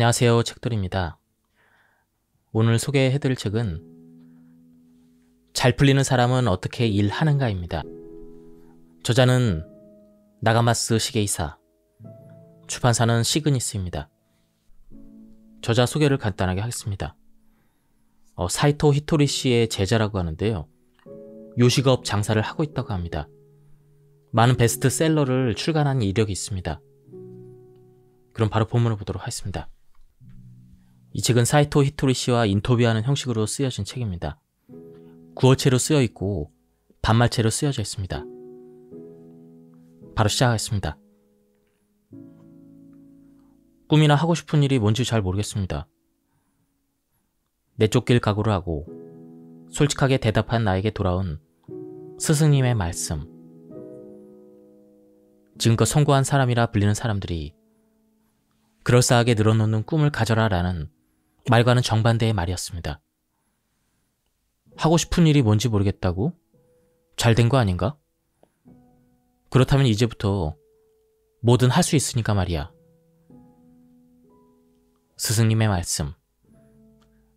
안녕하세요, 책돌입니다. 오늘 소개해드릴 책은 잘 풀리는 사람은 어떻게 일하는가입니다. 저자는 나가마스 시게이사, 출판사는 시그니스입니다. 저자 소개를 간단하게 하겠습니다. 사이토 히토리 씨의 제자라고 하는데요. 요식업 장사를 하고 있다고 합니다. 많은 베스트셀러를 출간한 이력이 있습니다. 그럼 바로 본문을 보도록 하겠습니다. 이 책은 사이토 히토리 씨와 인터뷰하는 형식으로 쓰여진 책입니다. 구어체로 쓰여 있고 반말체로 쓰여져 있습니다. 바로 시작하겠습니다. 꿈이나 하고 싶은 일이 뭔지 잘 모르겠습니다. 내쫓길 각오를 하고 솔직하게 대답한 나에게 돌아온 스승님의 말씀. 지금껏 성공한 사람이라 불리는 사람들이 그럴싸하게 늘어놓는 꿈을 가져라 라는 말과는 정반대의 말이었습니다. 하고 싶은 일이 뭔지 모르겠다고? 잘 된 거 아닌가? 그렇다면 이제부터 뭐든 할 수 있으니까 말이야. 스승님의 말씀,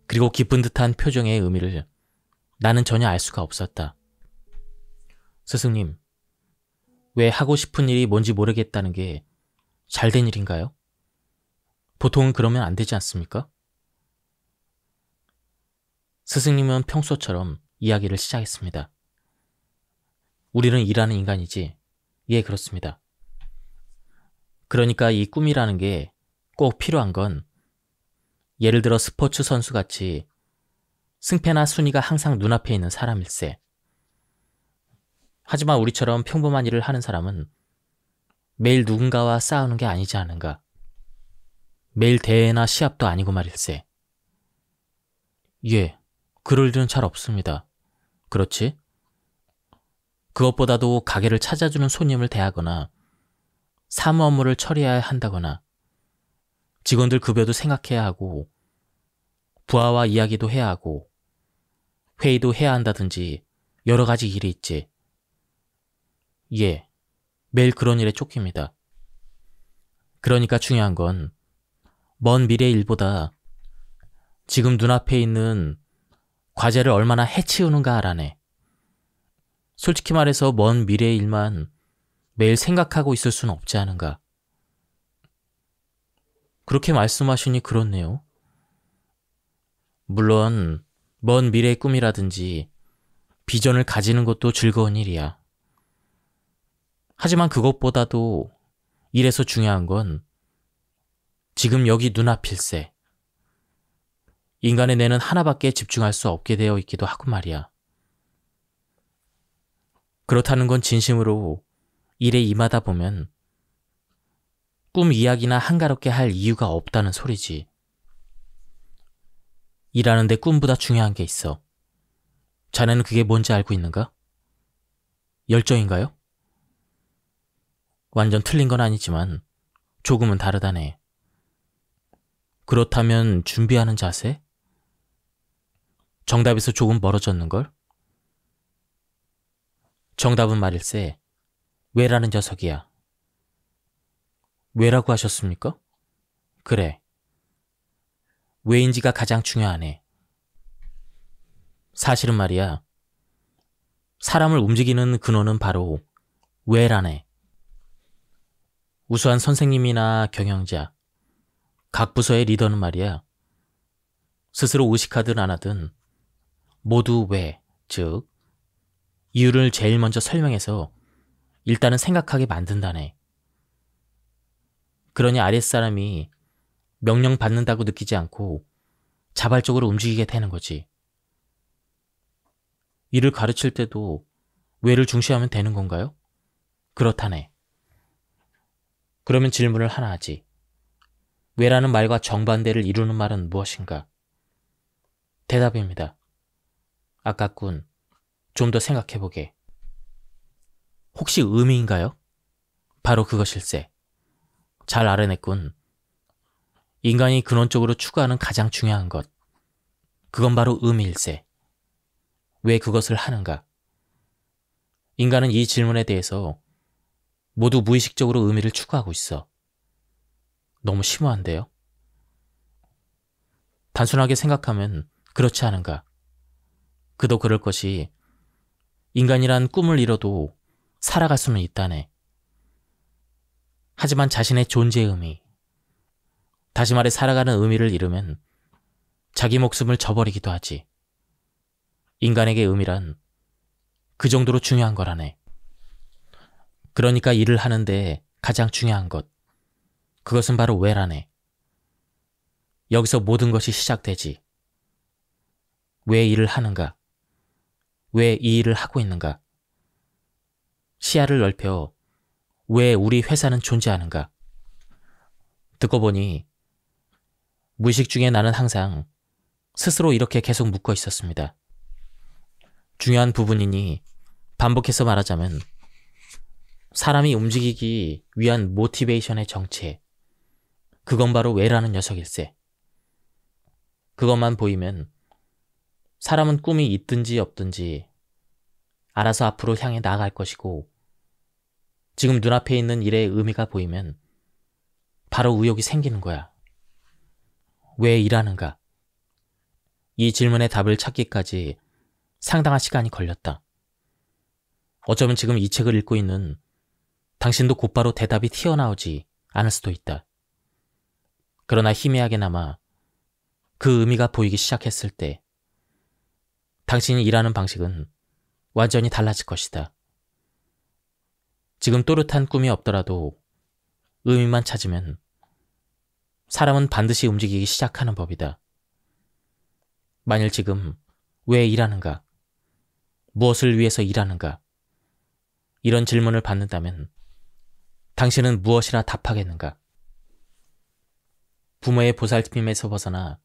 그리고 기쁜 듯한 표정의 의미를 나는 전혀 알 수가 없었다. 스승님, 왜 하고 싶은 일이 뭔지 모르겠다는 게 잘 된 일인가요? 보통은 그러면 안 되지 않습니까? 스승님은 평소처럼 이야기를 시작했습니다. 우리는 일하는 인간이지. 예, 그렇습니다. 그러니까 이 꿈이라는 게 꼭 필요한 건 예를 들어 스포츠 선수같이 승패나 순위가 항상 눈앞에 있는 사람일세. 하지만 우리처럼 평범한 일을 하는 사람은 매일 누군가와 싸우는 게 아니지 않은가. 매일 대회나 시합도 아니고 말일세. 예, 그럴 일은 잘 없습니다. 그렇지? 그것보다도 가게를 찾아주는 손님을 대하거나 사무 업무를 처리해야 한다거나 직원들 급여도 생각해야 하고 부하와 이야기도 해야 하고 회의도 해야 한다든지 여러 가지 일이 있지. 예, 매일 그런 일에 쫓깁니다. 그러니까 중요한 건 먼 미래의 일보다 지금 눈앞에 있는 과제를 얼마나 해치우는가 알아내. 솔직히 말해서 먼 미래의 일만 매일 생각하고 있을 수는 없지 않은가. 그렇게 말씀하시니 그렇네요. 물론 먼 미래의 꿈이라든지 비전을 가지는 것도 즐거운 일이야. 하지만 그것보다도 일에서 중요한 건 지금 여기 눈앞일세. 인간의 뇌는 하나밖에 집중할 수 없게 되어 있기도 하고 말이야. 그렇다는 건 진심으로 일에 임하다 보면 꿈 이야기나 한가롭게 할 이유가 없다는 소리지. 일하는데 꿈보다 중요한 게 있어. 자네는 그게 뭔지 알고 있는가? 열정인가요? 완전 틀린 건 아니지만 조금은 다르다네. 그렇다면 준비하는 자세? 정답에서 조금 멀어졌는걸? 정답은 말일세. 왜라는 녀석이야. 왜라고 하셨습니까? 그래. 왜인지가 가장 중요하네. 사실은 말이야. 사람을 움직이는 근원은 바로 왜라네. 우수한 선생님이나 경영자, 각 부서의 리더는 말이야. 스스로 의식하든 안 하든 모두 왜, 즉 이유를 제일 먼저 설명해서 일단은 생각하게 만든다네. 그러니 아랫사람이 명령 받는다고 느끼지 않고 자발적으로 움직이게 되는 거지. 일을 가르칠 때도 왜를 중시하면 되는 건가요? 그렇다네. 그러면 질문을 하나 하지. 왜라는 말과 정반대를 이루는 말은 무엇인가? 대답입니다. 아깝군. 좀 더 생각해보게. 혹시 의미인가요? 바로 그것일세. 잘 알아냈군. 인간이 근원적으로 추구하는 가장 중요한 것. 그건 바로 의미일세. 왜 그것을 하는가? 인간은 이 질문에 대해서 모두 무의식적으로 의미를 추구하고 있어. 너무 심오한데요? 단순하게 생각하면 그렇지 않은가? 그도 그럴 것이 인간이란 꿈을 이뤄도 살아갈 수는 있다네. 하지만 자신의 존재의 의미, 다시 말해 살아가는 의미를 잃으면 자기 목숨을 저버리기도 하지. 인간에게 의미란 그 정도로 중요한 거라네. 그러니까 일을 하는데 가장 중요한 것, 그것은 바로 왜라네. 여기서 모든 것이 시작되지. 왜 일을 하는가? 왜 이 일을 하고 있는가? 시야를 넓혀 왜 우리 회사는 존재하는가? 듣고 보니 무의식 중에 나는 항상 스스로 이렇게 계속 묻고 있었습니다. 중요한 부분이니 반복해서 말하자면 사람이 움직이기 위한 모티베이션의 정체, 그건 바로 왜라는 녀석일세. 그것만 보이면 사람은 꿈이 있든지 없든지 알아서 앞으로 향해 나아갈 것이고, 지금 눈앞에 있는 일의 의미가 보이면 바로 의욕이 생기는 거야. 왜 일하는가? 이 질문의 답을 찾기까지 상당한 시간이 걸렸다. 어쩌면 지금 이 책을 읽고 있는 당신도 곧바로 대답이 튀어나오지 않을 수도 있다. 그러나 희미하게나마 그 의미가 보이기 시작했을 때 당신이 일하는 방식은 완전히 달라질 것이다. 지금 또렷한 꿈이 없더라도 의미만 찾으면 사람은 반드시 움직이기 시작하는 법이다. 만일 지금 왜 일하는가? 무엇을 위해서 일하는가? 이런 질문을 받는다면 당신은 무엇이라 답하겠는가? 부모의 보살핌에서 벗어나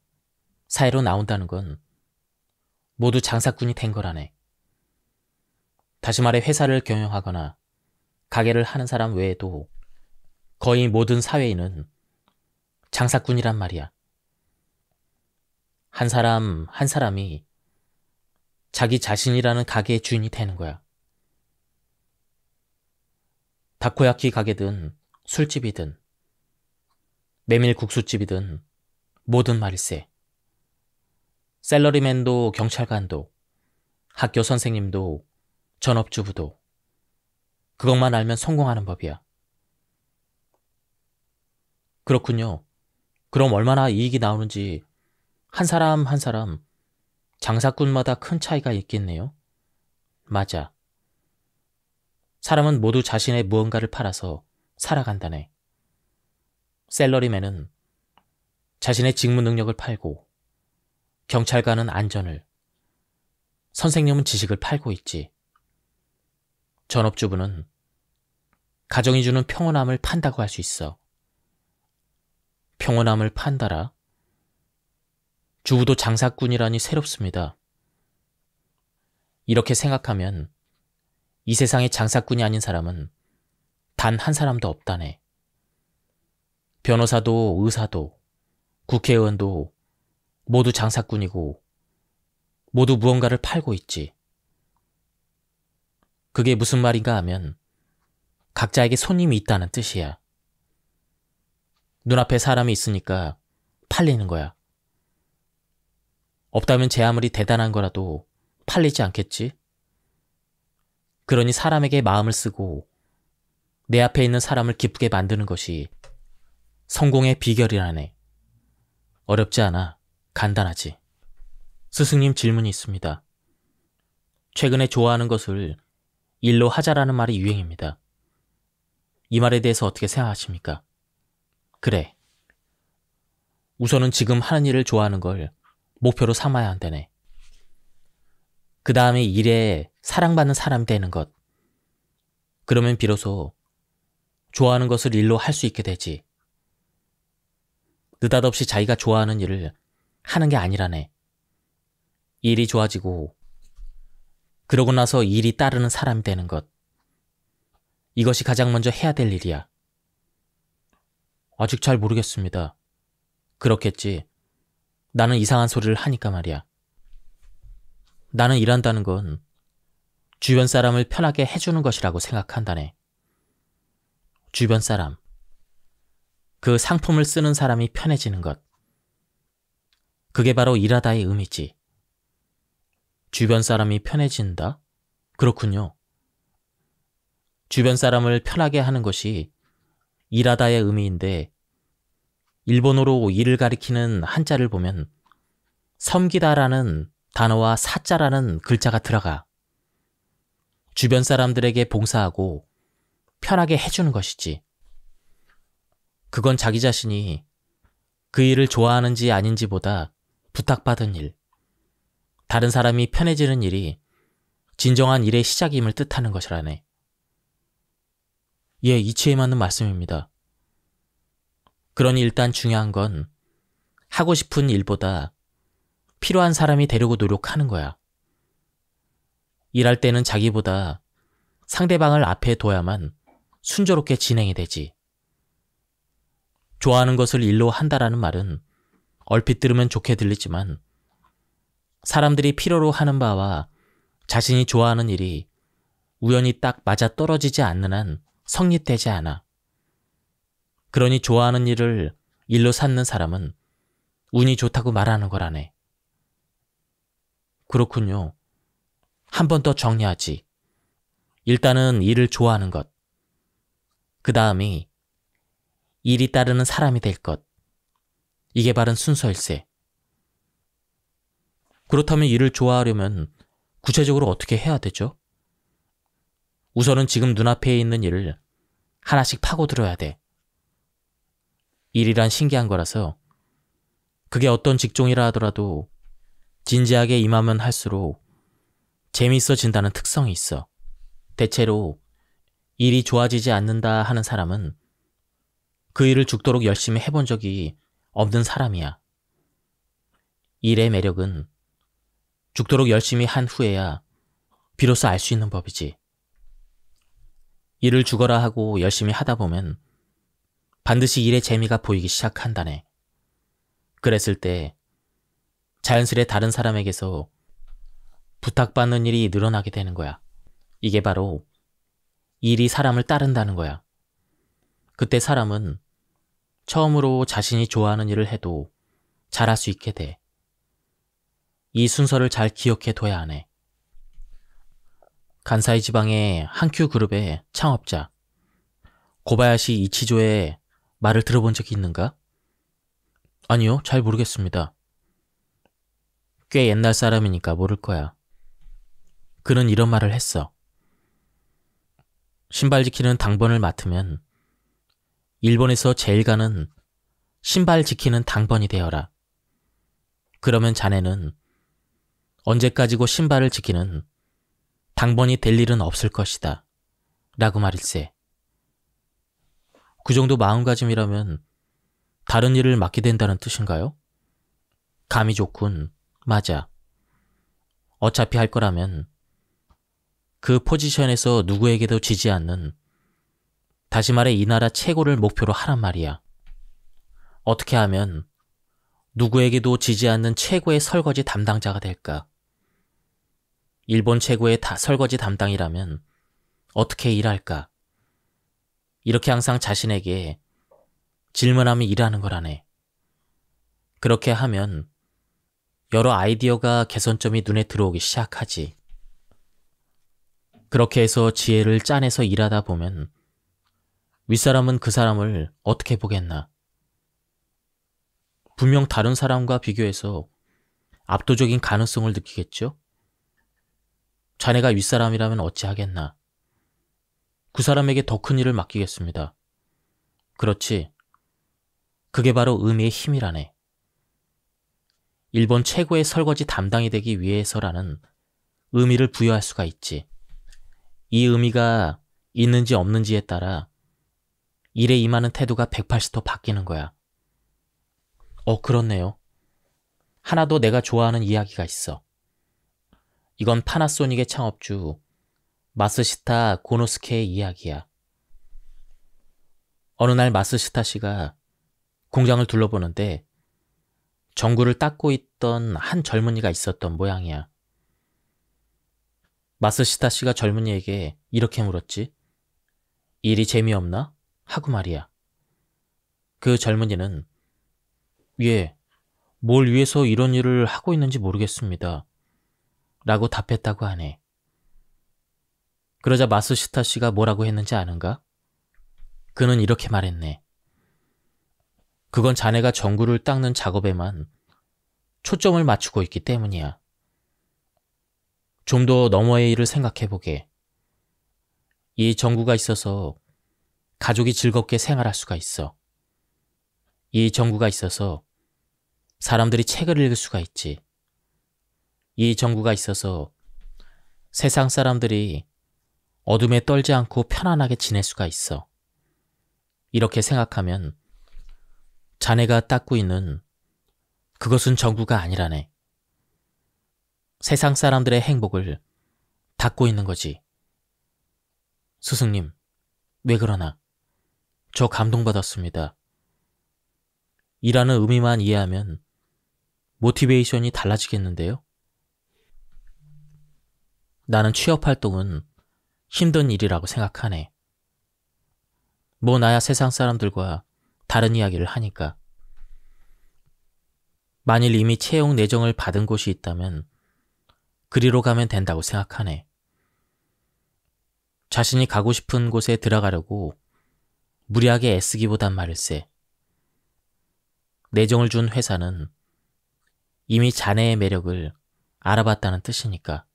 사회로 나온다는 건 모두 장사꾼이 된 거라네. 다시 말해 회사를 경영하거나 가게를 하는 사람 외에도 거의 모든 사회인은 장사꾼이란 말이야. 한 사람 한 사람이 자기 자신이라는 가게의 주인이 되는 거야. 다코야키 가게든 술집이든 메밀국수집이든 모든 말일세. 셀러리맨도 경찰관도 학교 선생님도 전업주부도 그것만 알면 성공하는 법이야. 그렇군요. 그럼 얼마나 이익이 나오는지 한 사람 한 사람 장사꾼마다 큰 차이가 있겠네요. 맞아. 사람은 모두 자신의 무언가를 팔아서 살아간다네. 셀러리맨은 자신의 직무 능력을 팔고, 경찰관은 안전을, 선생님은 지식을 팔고 있지. 전업주부는 가정이 주는 평온함을 판다고 할 수 있어. 평온함을 판다라? 주부도 장사꾼이라니 새롭습니다. 이렇게 생각하면 이 세상에 장사꾼이 아닌 사람은 단 한 사람도 없다네. 변호사도 의사도 국회의원도 모두 장사꾼이고 모두 무언가를 팔고 있지. 그게 무슨 말인가 하면 각자에게 손님이 있다는 뜻이야. 눈앞에 사람이 있으니까 팔리는 거야. 없다면 제 아무리 대단한 거라도 팔리지 않겠지? 그러니 사람에게 마음을 쓰고 내 앞에 있는 사람을 기쁘게 만드는 것이 성공의 비결이라네. 어렵지 않아. 간단하지. 스승님 질문이 있습니다. 최근에 좋아하는 것을 일로 하자라는 말이 유행입니다. 이 말에 대해서 어떻게 생각하십니까? 그래. 우선은 지금 하는 일을 좋아하는 걸 목표로 삼아야 한다네. 그 다음에 일에 사랑받는 사람이 되는 것. 그러면 비로소 좋아하는 것을 일로 할 수 있게 되지. 느닷없이 자기가 좋아하는 일을 하는 게 아니라네. 일이 좋아지고 그러고 나서 일이 따르는 사람이 되는 것. 이것이 가장 먼저 해야 될 일이야. 아직 잘 모르겠습니다. 그렇겠지. 나는 이상한 소리를 하니까 말이야. 나는 일한다는 건 주변 사람을 편하게 해주는 것이라고 생각한다네. 주변 사람. 그 상품을 쓰는 사람이 편해지는 것. 그게 바로 일하다의 의미지. 주변 사람이 편해진다? 그렇군요. 주변 사람을 편하게 하는 것이 일하다의 의미인데 일본어로 일을 가리키는 한자를 보면 섬기다라는 단어와 사자라는 글자가 들어가. 주변 사람들에게 봉사하고 편하게 해주는 것이지. 그건 자기 자신이 그 일을 좋아하는지 아닌지보다 부탁받은 일, 다른 사람이 편해지는 일이 진정한 일의 시작임을 뜻하는 것이라네. 예, 이치에 맞는 말씀입니다. 그러니 일단 중요한 건 하고 싶은 일보다 필요한 사람이 되려고 노력하는 거야. 일할 때는 자기보다 상대방을 앞에 둬야만 순조롭게 진행이 되지. 좋아하는 것을 일로 한다라는 말은 얼핏 들으면 좋게 들리지만 사람들이 필요로 하는 바와 자신이 좋아하는 일이 우연히 딱 맞아 떨어지지 않는 한 성립되지 않아. 그러니 좋아하는 일을 일로 삼는 사람은 운이 좋다고 말하는 거라네. 그렇군요. 한 번 더 정리하지. 일단은 일을 좋아하는 것. 그 다음이 일이 따르는 사람이 될 것. 이게 바른 순서일세. 그렇다면 일을 좋아하려면 구체적으로 어떻게 해야 되죠? 우선은 지금 눈앞에 있는 일을 하나씩 파고들어야 돼. 일이란 신기한 거라서 그게 어떤 직종이라 하더라도 진지하게 임하면 할수록 재미있어진다는 특성이 있어. 대체로 일이 좋아지지 않는다 하는 사람은 그 일을 죽도록 열심히 해본 적이 없는 사람이야. 일의 매력은 죽도록 열심히 한 후에야 비로소 알 수 있는 법이지. 일을 죽어라 하고 열심히 하다 보면 반드시 일의 재미가 보이기 시작한다네. 그랬을 때 자연스레 다른 사람에게서 부탁받는 일이 늘어나게 되는 거야. 이게 바로 일이 사람을 따른다는 거야. 그때 사람은 처음으로 자신이 좋아하는 일을 해도 잘할 수 있게 돼. 이 순서를 잘 기억해 둬야 하네. 간사이 지방의 한큐 그룹의 창업자 고바야시 이치조의 말을 들어본 적이 있는가? 아니요, 잘 모르겠습니다. 꽤 옛날 사람이니까 모를 거야. 그는 이런 말을 했어. 신발 지키는 당번을 맡으면 일본에서 제일 가는 신발 지키는 당번이 되어라. 그러면 자네는 언제까지고 신발을 지키는 당번이 될 일은 없을 것이다. 라고 말일세. 그 정도 마음가짐이라면 다른 일을 맡게 된다는 뜻인가요? 감이 좋군. 맞아. 어차피 할 거라면 그 포지션에서 누구에게도 지지 않는, 다시 말해 이 나라 최고를 목표로 하란 말이야. 어떻게 하면 누구에게도 지지 않는 최고의 설거지 담당자가 될까? 일본 최고의 설거지 담당이라면 어떻게 일할까? 이렇게 항상 자신에게 질문하며 일하는 거라네. 그렇게 하면 여러 아이디어가 개선점이 눈에 들어오기 시작하지. 그렇게 해서 지혜를 짜내서 일하다 보면 윗사람은 그 사람을 어떻게 보겠나? 분명 다른 사람과 비교해서 압도적인 가능성을 느끼겠죠? 자네가 윗사람이라면 어찌하겠나? 그 사람에게 더 큰 일을 맡기겠습니다. 그렇지. 그게 바로 의미의 힘이라네. 일본 최고의 설거지 담당이 되기 위해서라는 의미를 부여할 수가 있지. 이 의미가 있는지 없는지에 따라 일에 임하는 태도가 180도 바뀌는 거야. 그렇네요. 하나 더 내가 좋아하는 이야기가 있어. 이건 파나소닉의 창업주 마스시타 고노스케의 이야기야. 어느 날 마스시타 씨가 공장을 둘러보는데 전구를 닦고 있던 한 젊은이가 있었던 모양이야. 마스시타 씨가 젊은이에게 이렇게 물었지. 일이 재미없나? 하고 말이야. 그 젊은이는 예, 뭘 위해서 이런 일을 하고 있는지 모르겠습니다. 라고 답했다고 하네. 그러자 마스시타 씨가 뭐라고 했는지 아는가? 그는 이렇게 말했네. 그건 자네가 전구를 닦는 작업에만 초점을 맞추고 있기 때문이야. 좀 더 너머의 일을 생각해보게. 이 전구가 있어서 가족이 즐겁게 생활할 수가 있어. 이 전구가 있어서 사람들이 책을 읽을 수가 있지. 이 전구가 있어서 세상 사람들이 어둠에 떨지 않고 편안하게 지낼 수가 있어. 이렇게 생각하면 자네가 닦고 있는 그것은 전구가 아니라네. 세상 사람들의 행복을 닦고 있는 거지. 스승님, 왜 그러나? 저 감동받았습니다. 이라는 의미만 이해하면 모티베이션이 달라지겠는데요? 나는 취업활동은 힘든 일이라고 생각하네. 뭐 나야 세상 사람들과 다른 이야기를 하니까. 만일 이미 채용 내정을 받은 곳이 있다면 그리로 가면 된다고 생각하네. 자신이 가고 싶은 곳에 들어가려고 무리하게 애쓰기보단 말일세. 내정을 준 회사는 이미 자네의 매력을 알아봤다는 뜻이니까.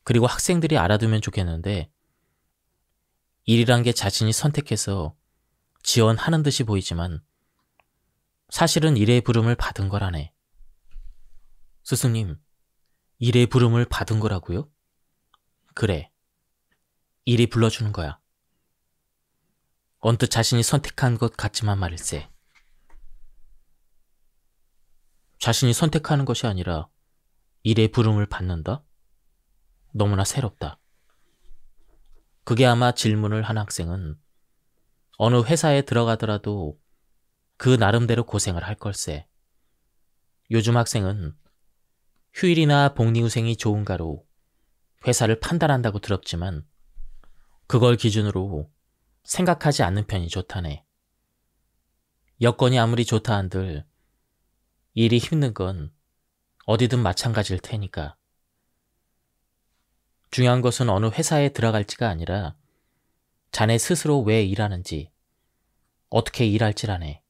그리고 학생들이 알아두면 좋겠는데 일이란 게 자신이 선택해서 지원하는 듯이 보이지만 사실은 일의 부름을 받은 거라네. 스승님, 일의 부름을 받은 거라고요? 그래, 일이 불러주는 거야. 언뜻 자신이 선택한 것 같지만 말일세. 자신이 선택하는 것이 아니라 일의 부름을 받는다? 너무나 새롭다. 그게 아마 질문을 한 학생은 어느 회사에 들어가더라도 그 나름대로 고생을 할 걸세. 요즘 학생은 휴일이나 복리후생이 좋은가로 회사를 판단한다고 들었지만 그걸 기준으로 생각하지 않는 편이 좋다네. 여건이 아무리 좋다 한들 일이 힘든 건 어디든 마찬가지일 테니까. 중요한 것은 어느 회사에 들어갈지가 아니라 자네 스스로 왜 일하는지, 어떻게 일할지라네.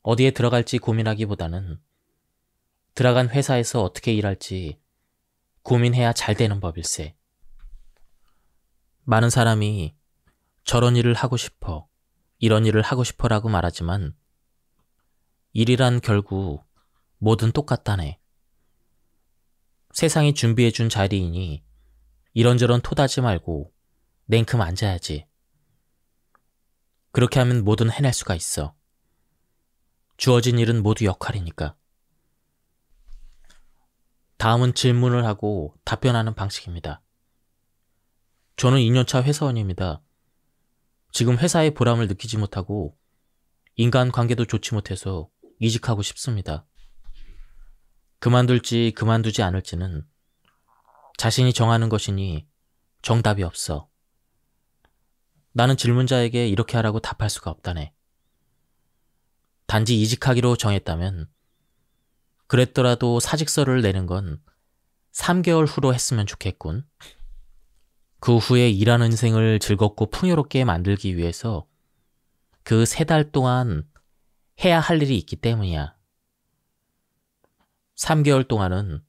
어디에 들어갈지 고민하기보다는 들어간 회사에서 어떻게 일할지 고민해야 잘 되는 법일세. 많은 사람이 저런 일을 하고 싶어, 이런 일을 하고 싶어라고 말하지만 일이란 결국 뭐든 똑같다네. 세상이 준비해준 자리이니 이런저런 토다지 말고 냉큼 앉아야지. 그렇게 하면 뭐든 해낼 수가 있어. 주어진 일은 모두 역할이니까. 다음은 질문을 하고 답변하는 방식입니다. 저는 2년차 회사원입니다. 지금 회사의 보람을 느끼지 못하고 인간관계도 좋지 못해서 이직하고 싶습니다. 그만둘지 그만두지 않을지는 자신이 정하는 것이니 정답이 없어. 나는 질문자에게 이렇게 하라고 답할 수가 없다네. 단지 이직하기로 정했다면 그랬더라도 사직서를 내는 건 3개월 후로 했으면 좋겠군. 그 후에 일하는 인생을 즐겁고 풍요롭게 만들기 위해서 그 3달 동안 해야 할 일이 있기 때문이야. 3개월 동안은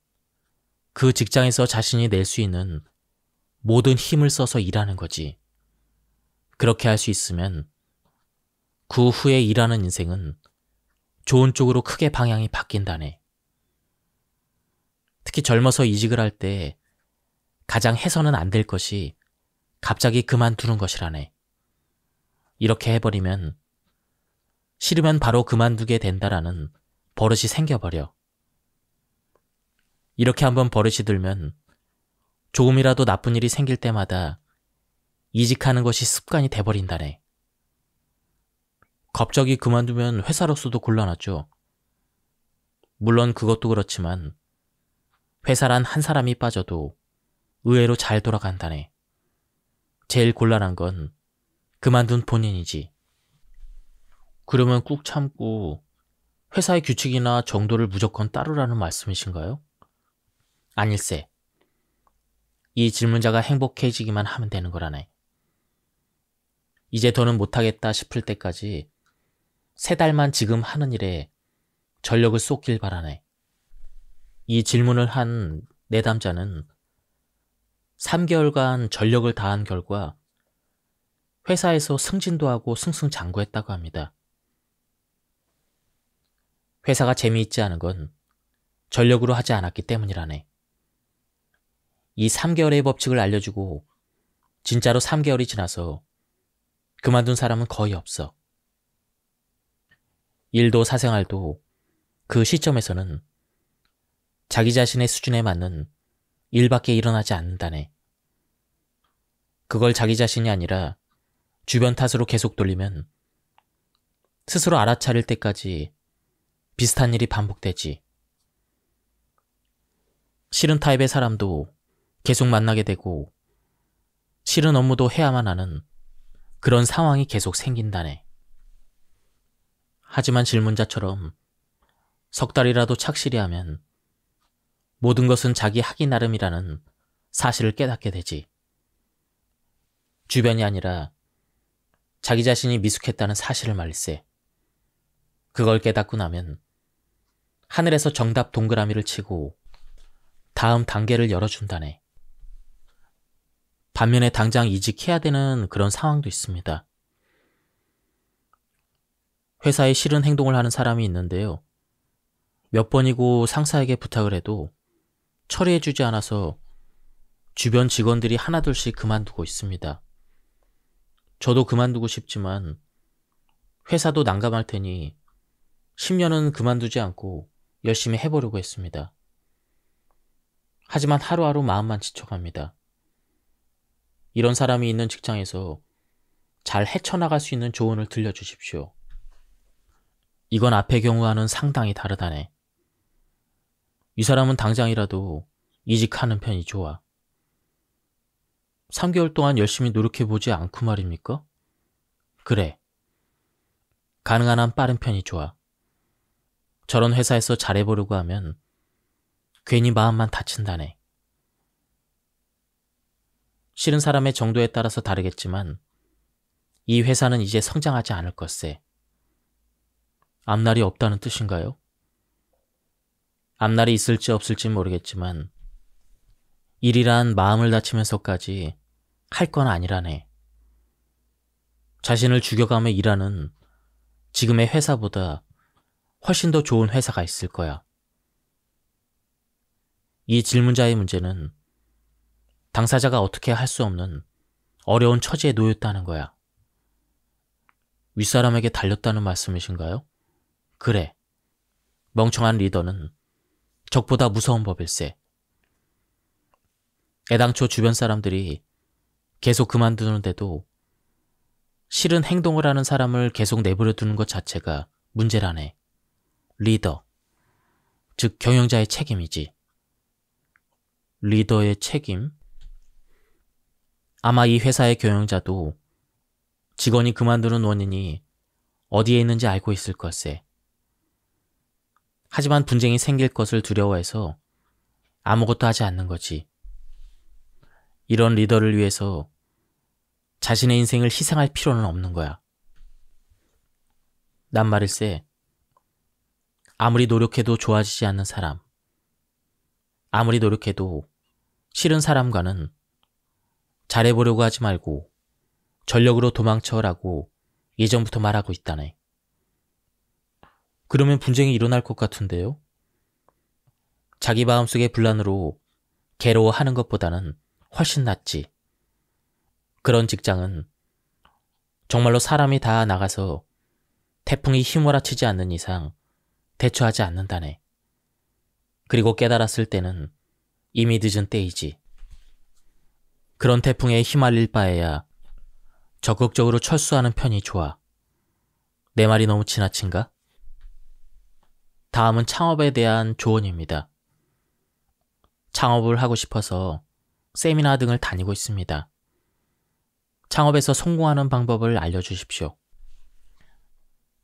그 직장에서 자신이 낼 수 있는 모든 힘을 써서 일하는 거지. 그렇게 할 수 있으면 그 후에 일하는 인생은 좋은 쪽으로 크게 방향이 바뀐다네. 특히 젊어서 이직을 할 때 가장 해서는 안 될 것이 갑자기 그만두는 것이라네. 이렇게 해버리면 싫으면 바로 그만두게 된다라는 버릇이 생겨버려. 이렇게 한번 버릇이 들면 조금이라도 나쁜 일이 생길 때마다 이직하는 것이 습관이 돼버린다네. 갑자기 그만두면 회사로서도 곤란하죠. 물론 그것도 그렇지만 회사란 한 사람이 빠져도 의외로 잘 돌아간다네. 제일 곤란한 건 그만둔 본인이지. 그러면 꾹 참고 회사의 규칙이나 정도를 무조건 따르라는 말씀이신가요? 아닐세. 이 질문자가 행복해지기만 하면 되는 거라네. 이제 더는 못하겠다 싶을 때까지 3달만 지금 하는 일에 전력을 쏟길 바라네. 이 질문을 한 내담자는 3개월간 전력을 다한 결과 회사에서 승진도 하고 승승장구했다고 합니다. 회사가 재미있지 않은 건 전력으로 하지 않았기 때문이라네. 이 3개월의 법칙을 알려주고 진짜로 3개월이 지나서 그만둔 사람은 거의 없어. 일도 사생활도 그 시점에서는 자기 자신의 수준에 맞는 일밖에 일어나지 않는다네. 그걸 자기 자신이 아니라 주변 탓으로 계속 돌리면 스스로 알아차릴 때까지 비슷한 일이 반복되지. 싫은 타입의 사람도 계속 만나게 되고 싫은 업무도 해야만 하는 그런 상황이 계속 생긴다네. 하지만 질문자처럼 석 달이라도 착실히 하면 모든 것은 자기 하기 나름이라는 사실을 깨닫게 되지. 주변이 아니라 자기 자신이 미숙했다는 사실을 말일세. 그걸 깨닫고 나면 하늘에서 정답 동그라미를 치고 다음 단계를 열어준다네. 반면에 당장 이직해야 되는 그런 상황도 있습니다. 회사에 싫은 행동을 하는 사람이 있는데요. 몇 번이고 상사에게 부탁을 해도 처리해주지 않아서 주변 직원들이 하나둘씩 그만두고 있습니다. 저도 그만두고 싶지만 회사도 난감할 테니 10년은 그만두지 않고 열심히 해보려고 했습니다. 하지만 하루하루 마음만 지쳐갑니다. 이런 사람이 있는 직장에서 잘 헤쳐나갈 수 있는 조언을 들려주십시오. 이건 앞의 경우와는 상당히 다르다네. 이 사람은 당장이라도 이직하는 편이 좋아. 3개월 동안 열심히 노력해보지 않고 말입니까? 그래. 가능한 한 빠른 편이 좋아. 저런 회사에서 잘해보려고 하면 괜히 마음만 다친다네. 싫은 사람의 정도에 따라서 다르겠지만 이 회사는 이제 성장하지 않을 것세. 앞날이 없다는 뜻인가요? 앞날이 있을지 없을지 모르겠지만 일이란 마음을 다치면서까지 할 건 아니라네. 자신을 죽여가며 일하는 지금의 회사보다 훨씬 더 좋은 회사가 있을 거야. 이 질문자의 문제는 당사자가 어떻게 할 수 없는 어려운 처지에 놓였다는 거야. 윗사람에게 달렸다는 말씀이신가요? 그래. 멍청한 리더는 적보다 무서운 법일세. 애당초 주변 사람들이 계속 그만두는데도 싫은 행동을 하는 사람을 계속 내버려 두는 것 자체가 문제라네. 리더, 즉 경영자의 책임이지. 리더의 책임? 아마 이 회사의 경영자도 직원이 그만두는 원인이 어디에 있는지 알고 있을 것세. 하지만 분쟁이 생길 것을 두려워해서 아무것도 하지 않는 거지. 이런 리더를 위해서 자신의 인생을 희생할 필요는 없는 거야. 난 말일세. 아무리 노력해도 좋아지지 않는 사람, 아무리 노력해도 싫은 사람과는 잘해보려고 하지 말고 전력으로 도망쳐라고 예전부터 말하고 있다네. 그러면 분쟁이 일어날 것 같은데요? 자기 마음속의 분란으로 괴로워하는 것보다는 훨씬 낫지. 그런 직장은 정말로 사람이 다 나가서 태풍이 휘몰아치지 않는 이상 대처하지 않는다네. 그리고 깨달았을 때는 이미 늦은 때이지. 그런 태풍에 휘말릴 바에야 적극적으로 철수하는 편이 좋아. 내 말이 너무 지나친가? 다음은 창업에 대한 조언입니다. 창업을 하고 싶어서 세미나 등을 다니고 있습니다. 창업에서 성공하는 방법을 알려주십시오.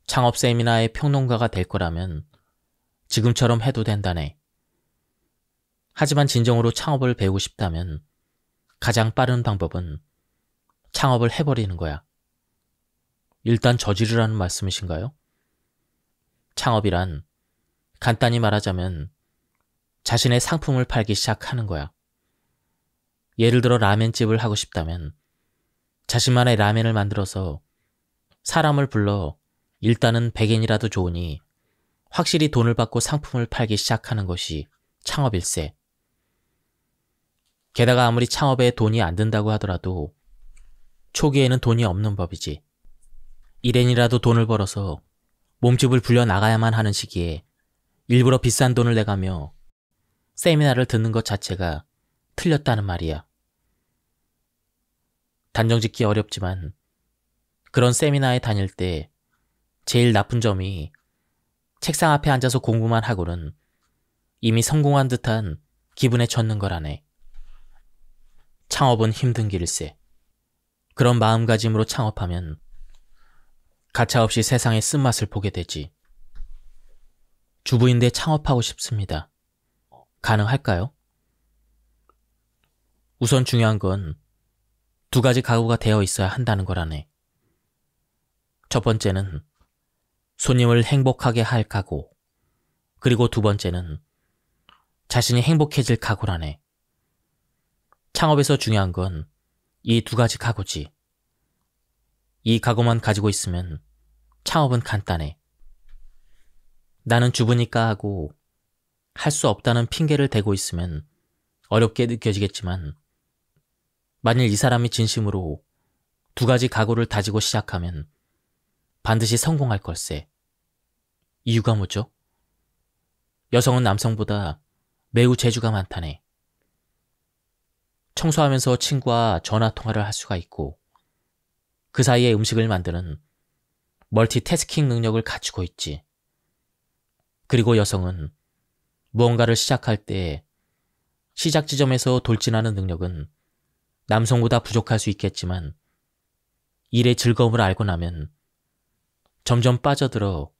창업 세미나의 평론가가 될 거라면 지금처럼 해도 된다네. 하지만 진정으로 창업을 배우고 싶다면 가장 빠른 방법은 창업을 해버리는 거야. 일단 저지르라는 말씀이신가요? 창업이란 간단히 말하자면 자신의 상품을 팔기 시작하는 거야. 예를 들어 라멘집을 하고 싶다면 자신만의 라멘을 만들어서 사람을 불러 일단은 100엔이라도 좋으니 확실히 돈을 받고 상품을 팔기 시작하는 것이 창업일세. 게다가 아무리 창업에 돈이 안 든다고 하더라도 초기에는 돈이 없는 법이지. 1엔이라도 돈을 벌어서 몸집을 불려 나가야만 하는 시기에 일부러 비싼 돈을 내가며 세미나를 듣는 것 자체가 틀렸다는 말이야. 단정짓기 어렵지만 그런 세미나에 다닐 때 제일 나쁜 점이 책상 앞에 앉아서 공부만 하고는 이미 성공한 듯한 기분에 젖는 거라네. 창업은 힘든 길일세. 그런 마음가짐으로 창업하면 가차없이 세상의 쓴맛을 보게 되지. 주부인데 창업하고 싶습니다. 가능할까요? 우선 중요한 건 2가지 각오가 되어 있어야 한다는 거라네. 첫 번째는 손님을 행복하게 할 각오, 그리고 2번째는 자신이 행복해질 각오라네. 창업에서 중요한 건 이 2가지 각오지. 이 각오만 가지고 있으면 창업은 간단해. 나는 주부니까 하고 할 수 없다는 핑계를 대고 있으면 어렵게 느껴지겠지만 만일 이 사람이 진심으로 2가지 각오를 다지고 시작하면 반드시 성공할 걸세. 이유가 뭐죠? 여성은 남성보다 매우 재주가 많다네. 청소하면서 친구와 전화통화를 할 수가 있고 그 사이에 음식을 만드는 멀티태스킹 능력을 갖추고 있지. 그리고 여성은 무언가를 시작할 때 시작 지점에서 돌진하는 능력은 남성보다 부족할 수 있겠지만 일의 즐거움을 알고 나면 점점 빠져들어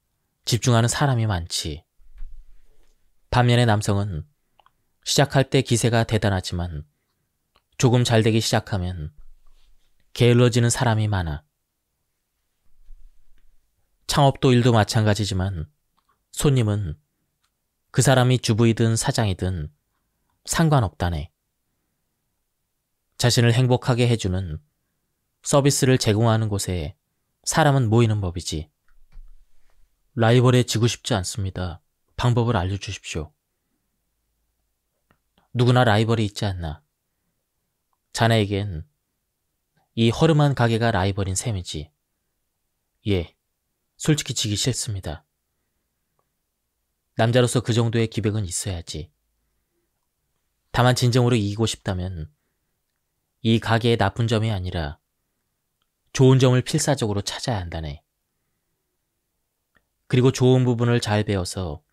집중하는 사람이 많지. 반면에 남성은 시작할 때 기세가 대단하지만 조금 잘 되기 시작하면 게을러지는 사람이 많아. 창업도 일도 마찬가지지만 손님은 그 사람이 주부이든 사장이든 상관없다네. 자신을 행복하게 해주는 서비스를 제공하는 곳에 사람은 모이는 법이지. 라이벌에 지고 싶지 않습니다. 방법을 알려주십시오. 누구나 라이벌이 있지 않나. 자네에겐 이 허름한 가게가 라이벌인 셈이지. 예, 솔직히 지기 싫습니다. 남자로서 그 정도의 기백은 있어야지. 다만 진정으로 이기고 싶다면 이 가게의 나쁜 점이 아니라 좋은 점을 필사적으로 찾아야 한다네. 그리고 좋은 부분을 잘 배워서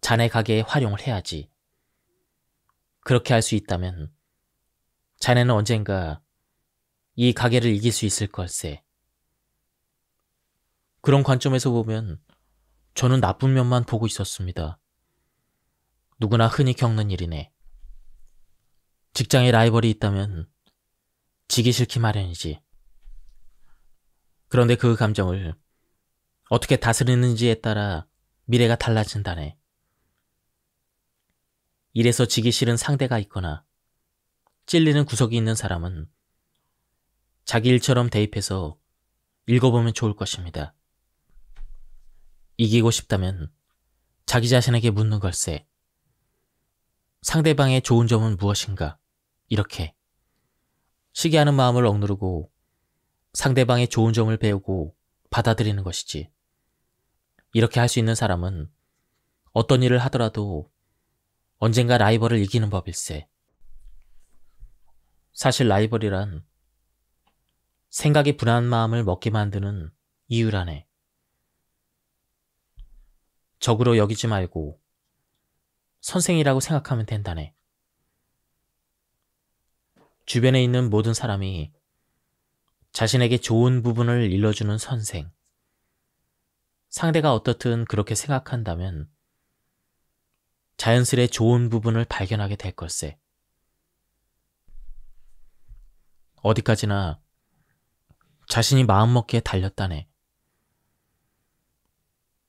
자네 가게에 활용을 해야지. 그렇게 할 수 있다면 자네는 언젠가 이 가게를 이길 수 있을 걸세. 그런 관점에서 보면 저는 나쁜 면만 보고 있었습니다. 누구나 흔히 겪는 일이네. 직장에 라이벌이 있다면 지기 싫기 마련이지. 그런데 그 감정을 어떻게 다스리는지에 따라 미래가 달라진다네. 일에서 지기 싫은 상대가 있거나 찔리는 구석이 있는 사람은 자기 일처럼 대입해서 읽어보면 좋을 것입니다. 이기고 싶다면 자기 자신에게 묻는 걸세. 상대방의 좋은 점은 무엇인가? 이렇게 시기하는 마음을 억누르고 상대방의 좋은 점을 배우고 받아들이는 것이지. 이렇게 할 수 있는 사람은 어떤 일을 하더라도 언젠가 라이벌을 이기는 법일세. 사실 라이벌이란 생각이 불안한 마음을 먹게 만드는 이유라네. 적으로 여기지 말고 선생이라고 생각하면 된다네. 주변에 있는 모든 사람이 자신에게 좋은 부분을 일러주는 선생. 상대가 어떻든 그렇게 생각한다면 자연스레 좋은 부분을 발견하게 될 걸세. 어디까지나 자신이 마음먹기에 달렸다네.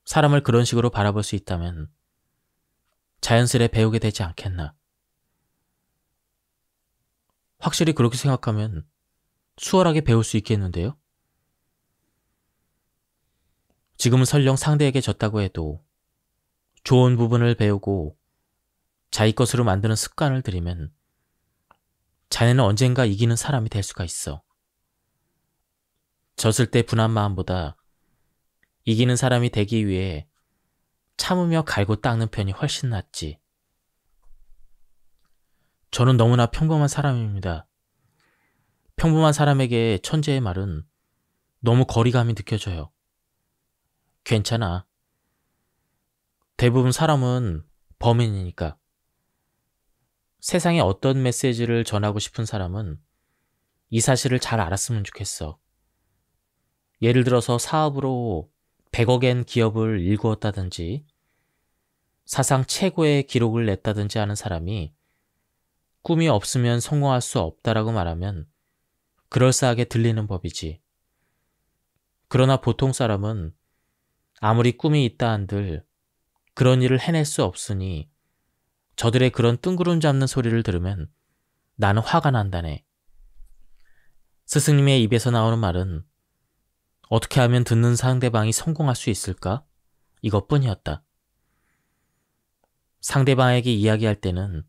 사람을 그런 식으로 바라볼 수 있다면 자연스레 배우게 되지 않겠나. 확실히 그렇게 생각하면 수월하게 배울 수 있겠는데요? 지금은 설령 상대에게 졌다고 해도 좋은 부분을 배우고 자기 것으로 만드는 습관을 들이면 자네는 언젠가 이기는 사람이 될 수가 있어. 졌을 때 분한 마음보다 이기는 사람이 되기 위해 참으며 갈고 닦는 편이 훨씬 낫지. 저는 너무나 평범한 사람입니다. 평범한 사람에게 천재의 말은 너무 거리감이 느껴져요. 괜찮아. 대부분 사람은 범인이니까. 세상에 어떤 메시지를 전하고 싶은 사람은 이 사실을 잘 알았으면 좋겠어. 예를 들어서 사업으로 100억엔 기업을 일구었다든지 사상 최고의 기록을 냈다든지 하는 사람이 꿈이 없으면 성공할 수 없다라고 말하면 그럴싸하게 들리는 법이지. 그러나 보통 사람은 아무리 꿈이 있다 한들 그런 일을 해낼 수 없으니 저들의 그런 뜬구름 잡는 소리를 들으면 나는 화가 난다네. 스승님의 입에서 나오는 말은 어떻게 하면 듣는 상대방이 성공할 수 있을까? 이것뿐이었다. 상대방에게 이야기할 때는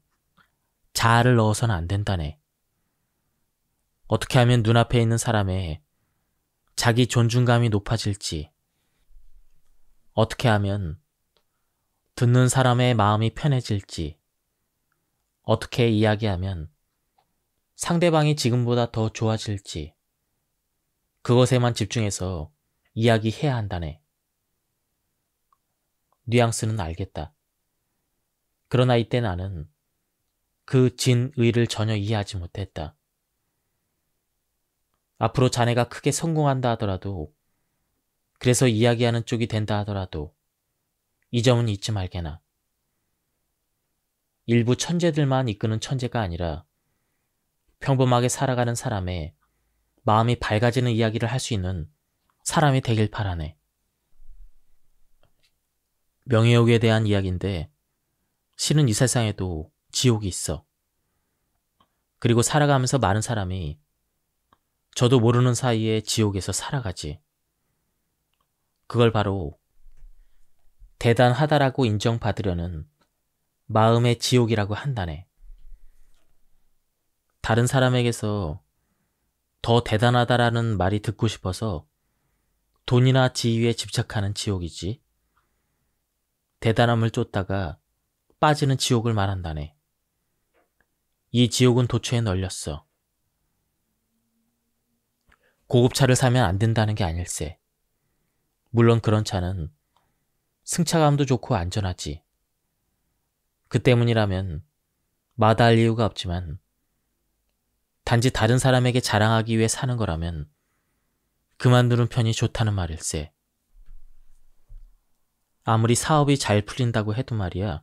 자아를 넣어서는 안 된다네. 어떻게 하면 눈앞에 있는 사람의 자기 존중감이 높아질지, 어떻게 하면 듣는 사람의 마음이 편해질지, 어떻게 이야기하면 상대방이 지금보다 더 좋아질지, 그것에만 집중해서 이야기해야 한다네. 뉘앙스는 알겠다. 그러나 이때 나는 그 진의를 전혀 이해하지 못했다. 앞으로 자네가 크게 성공한다 하더라도, 그래서 이야기하는 쪽이 된다 하더라도 이 점은 잊지 말게나. 일부 천재들만 이끄는 천재가 아니라 평범하게 살아가는 사람의 마음이 밝아지는 이야기를 할 수 있는 사람이 되길 바라네. 명예욕에 대한 이야기인데 실은 이 세상에도 지옥이 있어. 그리고 살아가면서 많은 사람이 저도 모르는 사이에 지옥에서 살아가지. 그걸 바로 대단하다라고 인정받으려는 마음의 지옥이라고 한다네. 다른 사람에게서 더 대단하다라는 말이 듣고 싶어서 돈이나 지위에 집착하는 지옥이지. 대단함을 쫓다가 빠지는 지옥을 말한다네. 이 지옥은 도처에 널렸어. 고급차를 사면 안 된다는 게 아닐세. 물론 그런 차는 승차감도 좋고 안전하지. 그 때문이라면 마다할 이유가 없지만 단지 다른 사람에게 자랑하기 위해 사는 거라면 그만두는 편이 좋다는 말일세. 아무리 사업이 잘 풀린다고 해도 말이야.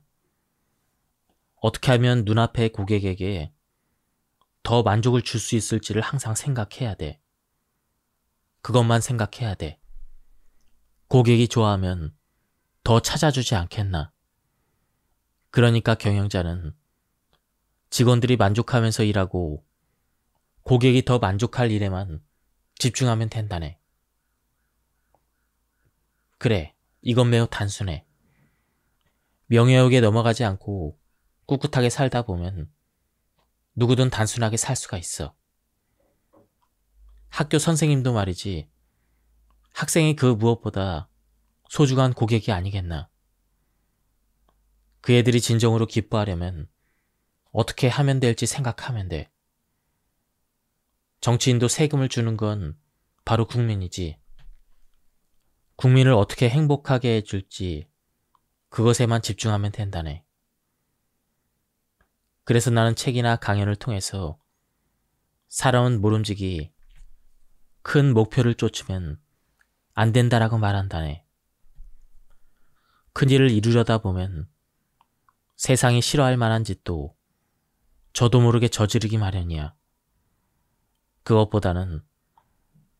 어떻게 하면 눈앞의 고객에게 더 만족을 줄 수 있을지를 항상 생각해야 돼. 그것만 생각해야 돼. 고객이 좋아하면 더 찾아주지 않겠나. 그러니까 경영자는 직원들이 만족하면서 일하고 고객이 더 만족할 일에만 집중하면 된다네. 그래, 이건 매우 단순해. 명예욕에 넘어가지 않고 꿋꿋하게 살다 보면 누구든 단순하게 살 수가 있어. 학교 선생님도 말이지, 학생이 그 무엇보다 소중한 고객이 아니겠나. 그 애들이 진정으로 기뻐하려면 어떻게 하면 될지 생각하면 돼. 정치인도 세금을 주는 건 바로 국민이지. 국민을 어떻게 행복하게 해줄지 그것에만 집중하면 된다네. 그래서 나는 책이나 강연을 통해서 살아온 모름지기 큰 목표를 쫓으면 안 된다라고 말한다네. 큰일을 이루려다 보면 세상이 싫어할 만한 짓도 저도 모르게 저지르기 마련이야. 그것보다는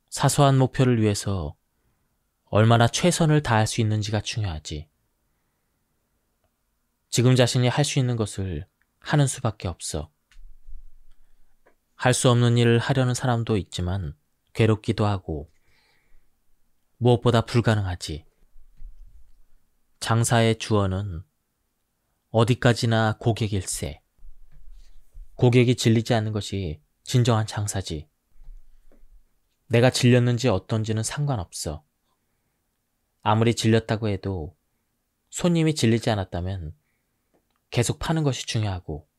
사소한 목표를 위해서 얼마나 최선을 다할 수 있는지가 중요하지. 지금 자신이 할 수 있는 것을 하는 수밖에 없어. 할 수 없는 일을 하려는 사람도 있지만 괴롭기도 하고 무엇보다 불가능하지. 장사의 주어는 어디까지나 고객일세. 고객이 질리지 않는 것이 진정한 장사지. 내가 질렸는지 어떤지는 상관없어. 아무리 질렸다고 해도 손님이 질리지 않았다면 계속 파는 것이 중요하고,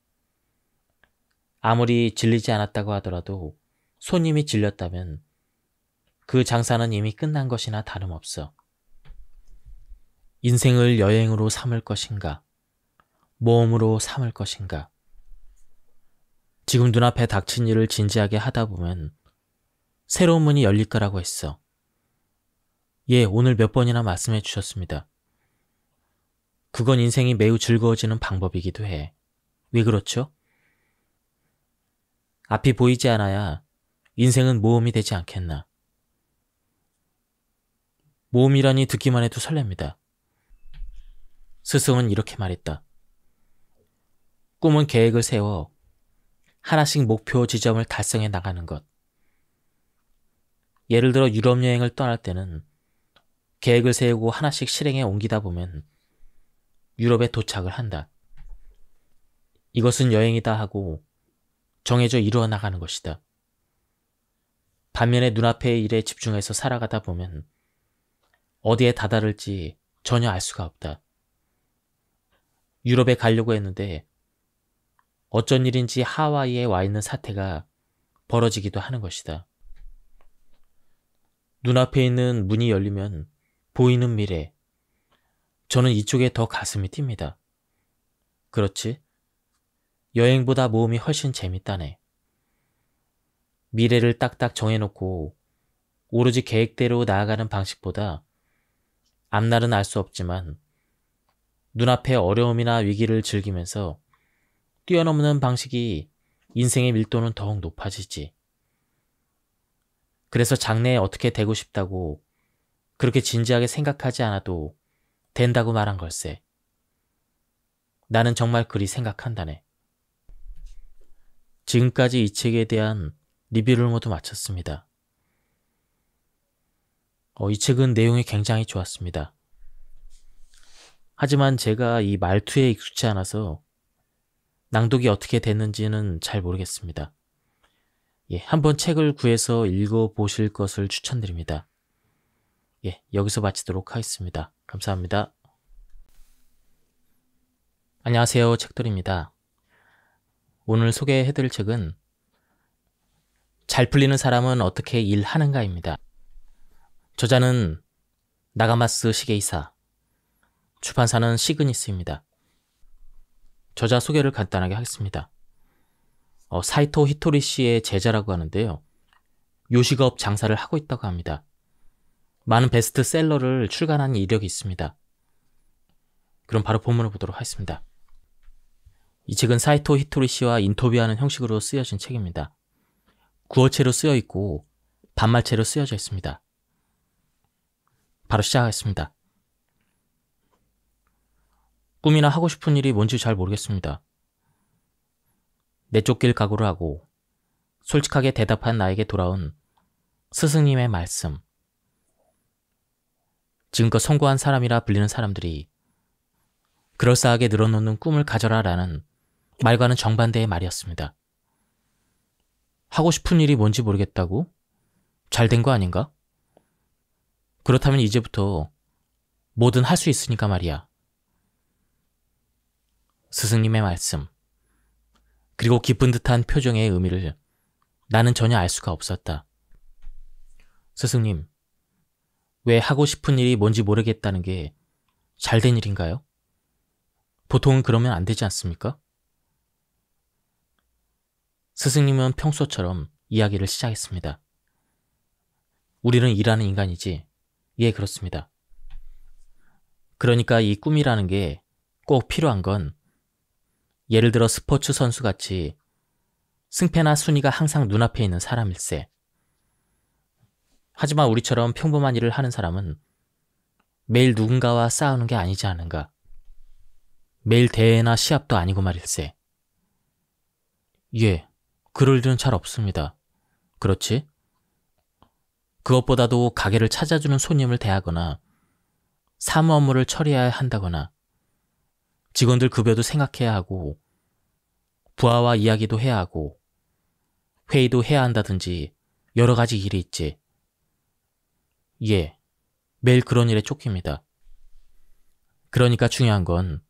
아무리 질리지 않았다고 하더라도 손님이 질렸다면 그 장사는 이미 끝난 것이나 다름없어. 인생을 여행으로 삼을 것인가, 모험으로 삼을 것인가. 지금 눈앞에 닥친 일을 진지하게 하다 보면 새로운 문이 열릴 거라고 했어. 예, 오늘 몇 번이나 말씀해 주셨습니다. 그건 인생이 매우 즐거워지는 방법이기도 해. 왜 그렇죠? 앞이 보이지 않아야 인생은 모험이 되지 않겠나. 모험이라니 듣기만 해도 설렙니다. 스승은 이렇게 말했다. 꿈은 계획을 세워 하나씩 목표 지점을 달성해 나가는 것. 예를 들어 유럽 여행을 떠날 때는 계획을 세우고 하나씩 실행에 옮기다 보면 유럽에 도착을 한다. 이것은 여행이다 하고 정해져 이루어 나가는 것이다. 반면에 눈앞의 일에 집중해서 살아가다 보면 어디에 다다를지 전혀 알 수가 없다. 유럽에 가려고 했는데 어쩐 일인지 하와이에 와 있는 사태가 벌어지기도 하는 것이다. 눈앞에 있는 문이 열리면 보이는 미래, 저는 이쪽에 더 가슴이 뜁니다. 그렇지? 여행보다 모험이 훨씬 재밌다네. 미래를 딱딱 정해놓고 오로지 계획대로 나아가는 방식보다 앞날은 알 수 없지만 눈앞의 어려움이나 위기를 즐기면서 뛰어넘는 방식이 인생의 밀도는 더욱 높아지지. 그래서 장래에 어떻게 되고 싶다고 그렇게 진지하게 생각하지 않아도 된다고 말한 걸세. 나는 정말 그리 생각한다네. 지금까지 이 책에 대한 리뷰를 모두 마쳤습니다. 이 책은 내용이 굉장히 좋았습니다. 하지만 제가 이 말투에 익숙치 않아서 낭독이 어떻게 됐는지는 잘 모르겠습니다. 예, 한번 책을 구해서 읽어보실 것을 추천드립니다. 예, 여기서 마치도록 하겠습니다. 감사합니다. 안녕하세요, 책돌이입니다. 오늘 소개해드릴 책은 잘 풀리는 사람은 어떻게 일하는가입니다. 저자는 나가마스 시게이사, 출판사는 시그니스입니다. 저자 소개를 간단하게 하겠습니다. 사이토 히토리 씨의 제자라고 하는데요. 요식업 장사를 하고 있다고 합니다. 많은 베스트셀러를 출간한 이력이 있습니다. 그럼 바로 본문을 보도록 하겠습니다. 이 책은 사이토 히토리 씨와 인터뷰하는 형식으로 쓰여진 책입니다. 구어체로 쓰여 있고 반말체로 쓰여져 있습니다. 바로 시작하겠습니다. 꿈이나 하고 싶은 일이 뭔지 잘 모르겠습니다. 내쫓길 각오를 하고 솔직하게 대답한 나에게 돌아온 스승님의 말씀. 지금껏 성공한 사람이라 불리는 사람들이 그럴싸하게 늘어놓는 꿈을 가져라 라는 말과는 정반대의 말이었습니다. 하고 싶은 일이 뭔지 모르겠다고? 잘 된 거 아닌가? 그렇다면 이제부터 뭐든 할 수 있으니까 말이야. 스승님의 말씀. 그리고 기쁜 듯한 표정의 의미를 나는 전혀 알 수가 없었다. 스승님, 왜 하고 싶은 일이 뭔지 모르겠다는 게 잘된 일인가요? 보통은 그러면 안 되지 않습니까? 스승님은 평소처럼 이야기를 시작했습니다. 우리는 일하는 인간이지. 예, 그렇습니다. 그러니까 이 꿈이라는 게 꼭 필요한 건 예를 들어 스포츠 선수같이 승패나 순위가 항상 눈앞에 있는 사람일세. 하지만 우리처럼 평범한 일을 하는 사람은 매일 누군가와 싸우는 게 아니지 않은가. 매일 대회나 시합도 아니고 말일세. 예, 그럴 일은 잘 없습니다. 그렇지? 그것보다도 가게를 찾아주는 손님을 대하거나 사무 업무를 처리해야 한다거나 직원들 급여도 생각해야 하고 부하와 이야기도 해야 하고 회의도 해야 한다든지 여러 가지 일이 있지. 예, 매일 그런 일에 쫓깁니다. 그러니까 중요한 건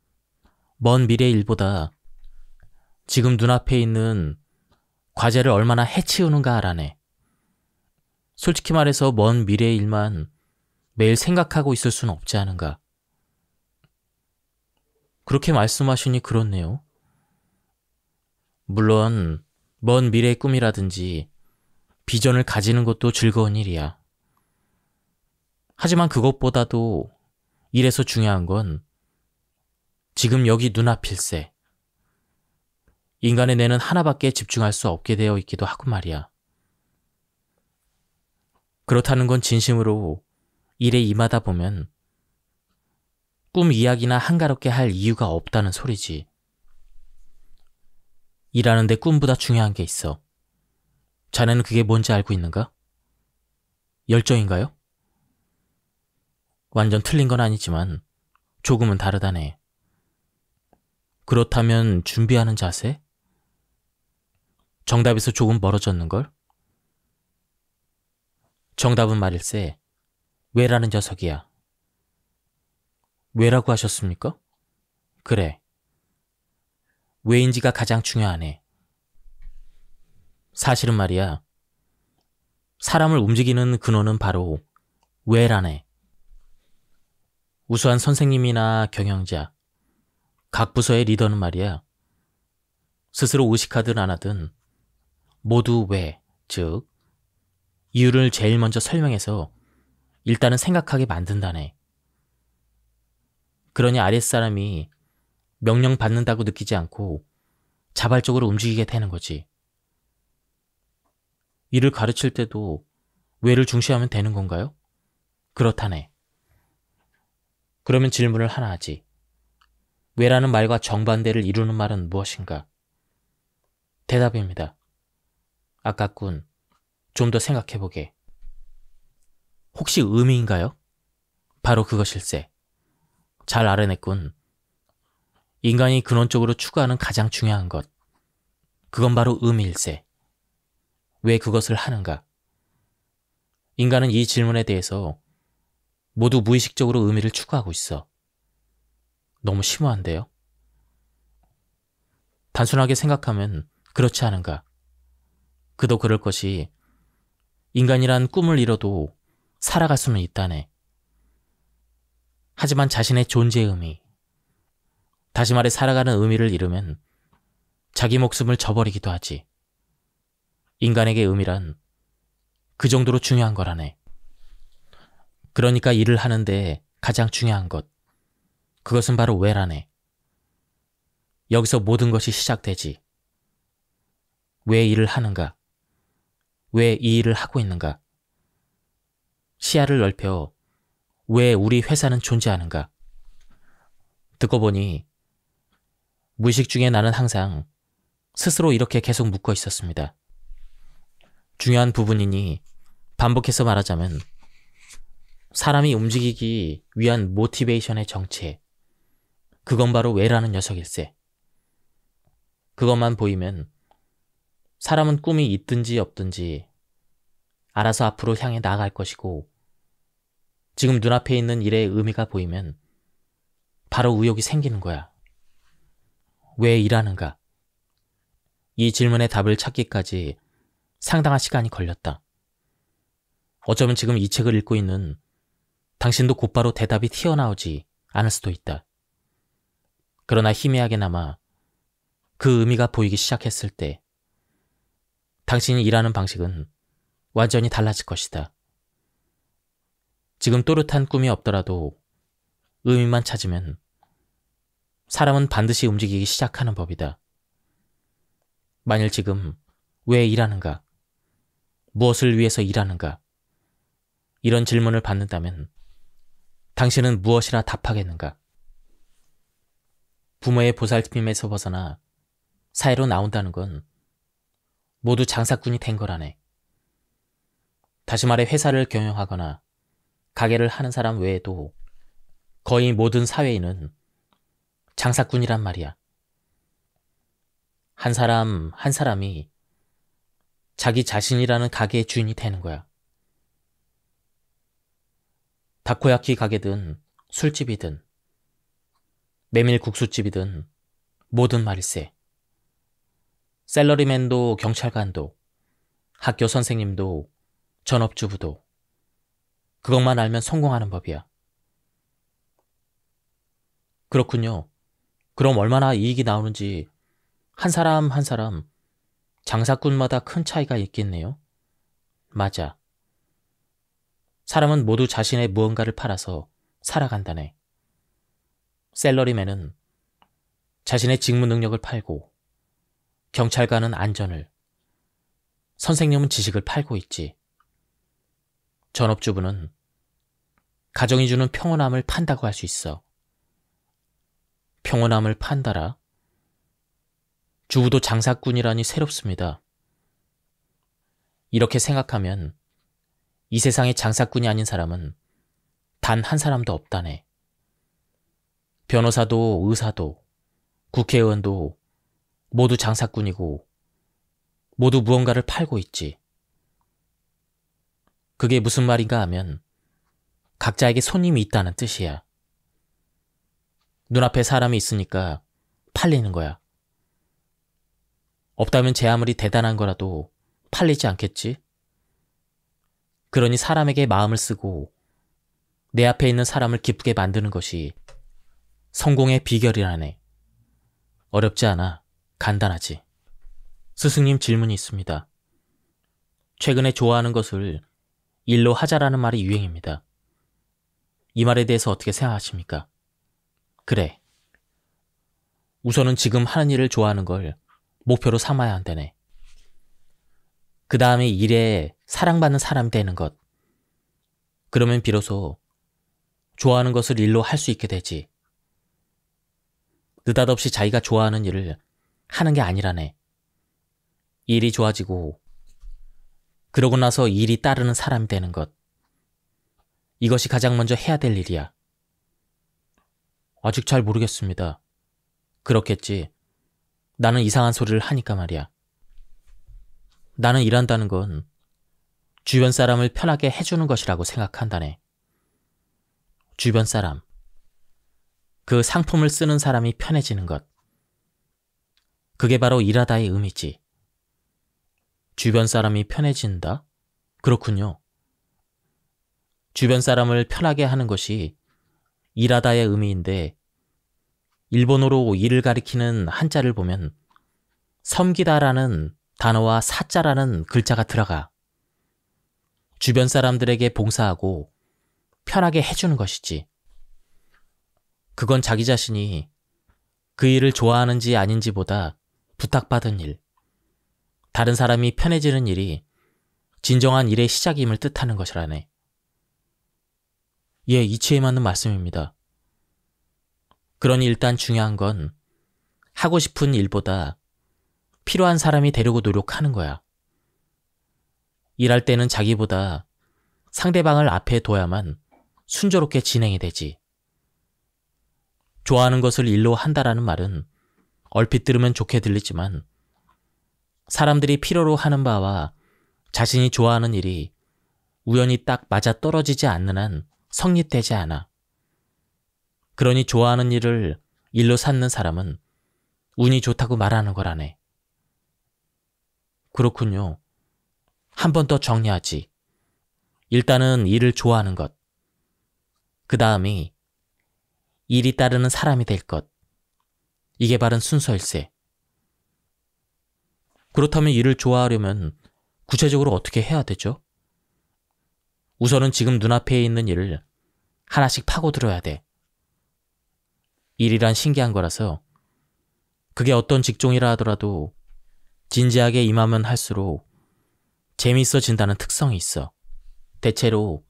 먼 미래의 일보다 지금 눈앞에 있는 과제를 얼마나 해치우는가 하라네. 솔직히 말해서 먼 미래의 일만 매일 생각하고 있을 수는 없지 않은가. 그렇게 말씀하시니 그렇네요. 물론 먼 미래의 꿈이라든지 비전을 가지는 것도 즐거운 일이야. 하지만 그것보다도 일에서 중요한 건 지금 여기 눈앞일세. 인간의 뇌는 하나밖에 집중할 수 없게 되어 있기도 하고 말이야. 그렇다는 건 진심으로 일에 임하다 보면 꿈 이야기나 한가롭게 할 이유가 없다는 소리지. 일하는데 꿈보다 중요한 게 있어. 자네는 그게 뭔지 알고 있는가? 열정인가요? 완전 틀린 건 아니지만 조금은 다르다네. 그렇다면 준비하는 자세? 정답에서 조금 멀어졌는걸? 정답은 말일세. 왜라는 녀석이야. 왜라고 하셨습니까? 그래. 왜인지가 가장 중요하네. 사실은 말이야. 사람을 움직이는 근원은 바로 왜라네. 우수한 선생님이나 경영자, 각 부서의 리더는 말이야. 스스로 의식하든 안 하든 모두 왜, 즉 이유를 제일 먼저 설명해서 일단은 생각하게 만든다네. 그러니 아랫사람이 명령받는다고 느끼지 않고 자발적으로 움직이게 되는 거지. 일을 가르칠 때도 왜를 중시하면 되는 건가요? 그렇다네. 그러면 질문을 하나 하지. 왜라는 말과 정반대를 이루는 말은 무엇인가? 대답입니다. 아깝군. 좀 더 생각해보게. 혹시 의미인가요? 바로 그것일세. 잘 알아냈군. 인간이 근원적으로 추구하는 가장 중요한 것. 그건 바로 의미일세. 왜 그것을 하는가? 인간은 이 질문에 대해서 모두 무의식적으로 의미를 추구하고 있어. 너무 심오한데요? 단순하게 생각하면 그렇지 않은가? 그도 그럴 것이 인간이란 꿈을 이뤄도 살아갈 수는 있다네. 하지만 자신의 존재의 의미, 다시 말해 살아가는 의미를 잃으면 자기 목숨을 저버리기도 하지. 인간에게 의미란 그 정도로 중요한 거라네. 그러니까 일을 하는데 가장 중요한 것, 그것은 바로 왜라네. 여기서 모든 것이 시작되지. 왜 일을 하는가? 왜 이 일을 하고 있는가? 시야를 넓혀 왜 우리 회사는 존재하는가? 듣고 보니 무의식 중에 나는 항상 스스로 이렇게 계속 묻고 있었습니다. 중요한 부분이니 반복해서 말하자면 사람이 움직이기 위한 모티베이션의 정체, 그건 바로 왜라는 녀석일세. 그것만 보이면 사람은 꿈이 있든지 없든지 알아서 앞으로 향해 나아갈 것이고, 지금 눈앞에 있는 일의 의미가 보이면 바로 의욕이 생기는 거야. 왜 일하는가? 이 질문의 답을 찾기까지 상당한 시간이 걸렸다. 어쩌면 지금 이 책을 읽고 있는 당신도 곧바로 대답이 튀어나오지 않을 수도 있다. 그러나 희미하게나마 그 의미가 보이기 시작했을 때 당신이 일하는 방식은 완전히 달라질 것이다. 지금 또렷한 꿈이 없더라도 의미만 찾으면 사람은 반드시 움직이기 시작하는 법이다. 만일 지금 왜 일하는가? 무엇을 위해서 일하는가? 이런 질문을 받는다면 당신은 무엇이라 답하겠는가? 부모의 보살핌에서 벗어나 사회로 나온다는 건 모두 장사꾼이 된 거라네. 다시 말해 회사를 경영하거나 가게를 하는 사람 외에도 거의 모든 사회인은 장사꾼이란 말이야. 한 사람 한 사람이 자기 자신이라는 가게의 주인이 되는 거야. 다코야키 가게든 술집이든 메밀국수집이든 모든 말일세. 셀러리맨도 경찰관도 학교 선생님도 전업주부도 그것만 알면 성공하는 법이야. 그렇군요. 그럼 얼마나 이익이 나오는지 한 사람 한 사람 장사꾼마다 큰 차이가 있겠네요. 맞아. 사람은 모두 자신의 무언가를 팔아서 살아간다네. 셀러리맨은 자신의 직무 능력을 팔고, 경찰관은 안전을, 선생님은 지식을 팔고 있지. 전업주부는 가정이 주는 평온함을 판다고 할 수 있어. 평온함을 판다라? 주부도 장사꾼이라니 새롭습니다. 이렇게 생각하면 이 세상에 장사꾼이 아닌 사람은 단 한 사람도 없다네. 변호사도 의사도 국회의원도 모두 장사꾼이고 모두 무언가를 팔고 있지. 그게 무슨 말인가 하면 각자에게 손님이 있다는 뜻이야. 눈앞에 사람이 있으니까 팔리는 거야. 없다면 제 아무리 대단한 거라도 팔리지 않겠지? 그러니 사람에게 마음을 쓰고 내 앞에 있는 사람을 기쁘게 만드는 것이 성공의 비결이라네. 어렵지 않아. 간단하지. 스승님 질문이 있습니다. 최근에 좋아하는 것을 일로 하자라는 말이 유행입니다. 이 말에 대해서 어떻게 생각하십니까? 그래. 우선은 지금 하는 일을 좋아하는 걸 목표로 삼아야 한다네. 그 다음에 일에 사랑받는 사람이 되는 것. 그러면 비로소 좋아하는 것을 일로 할 수 있게 되지. 느닷없이 자기가 좋아하는 일을 하는 게 아니라네. 일이 좋아지고 그러고 나서 일이 따르는 사람이 되는 것. 이것이 가장 먼저 해야 될 일이야. 아직 잘 모르겠습니다. 그렇겠지. 나는 이상한 소리를 하니까 말이야. 나는 일한다는 건 주변 사람을 편하게 해주는 것이라고 생각한다네. 주변 사람. 그 상품을 쓰는 사람이 편해지는 것. 그게 바로 일하다의 의미지. 주변 사람이 편해진다? 그렇군요. 주변 사람을 편하게 하는 것이 일하다의 의미인데 일본어로 일을 가리키는 한자를 보면 섬기다라는 단어와 사자라는 글자가 들어가. 주변 사람들에게 봉사하고 편하게 해주는 것이지. 그건 자기 자신이 그 일을 좋아하는지 아닌지보다 부탁받은 일, 다른 사람이 편해지는 일이 진정한 일의 시작임을 뜻하는 것이라네. 예, 이치에 맞는 말씀입니다. 그러니 일단 중요한 건 하고 싶은 일보다 필요한 사람이 되려고 노력하는 거야. 일할 때는 자기보다 상대방을 앞에 둬야만 순조롭게 진행이 되지. 좋아하는 것을 일로 한다라는 말은 얼핏 들으면 좋게 들리지만 사람들이 필요로 하는 바와 자신이 좋아하는 일이 우연히 딱 맞아떨어지지 않는 한 성립되지 않아. 그러니 좋아하는 일을 일로 삼는 사람은 운이 좋다고 말하는 거라네. 그렇군요. 한 번 더 정리하지. 일단은 일을 좋아하는 것. 그 다음이 일이 따르는 사람이 될 것. 이게 바른 순서일세. 그렇다면 일을 좋아하려면 구체적으로 어떻게 해야 되죠? 우선은 지금 눈앞에 있는 일을 하나씩 파고들어야 돼. 일이란 신기한 거라서 그게 어떤 직종이라 하더라도 진지하게 임하면 할수록 재미있어진다는 특성이 있어. 대체로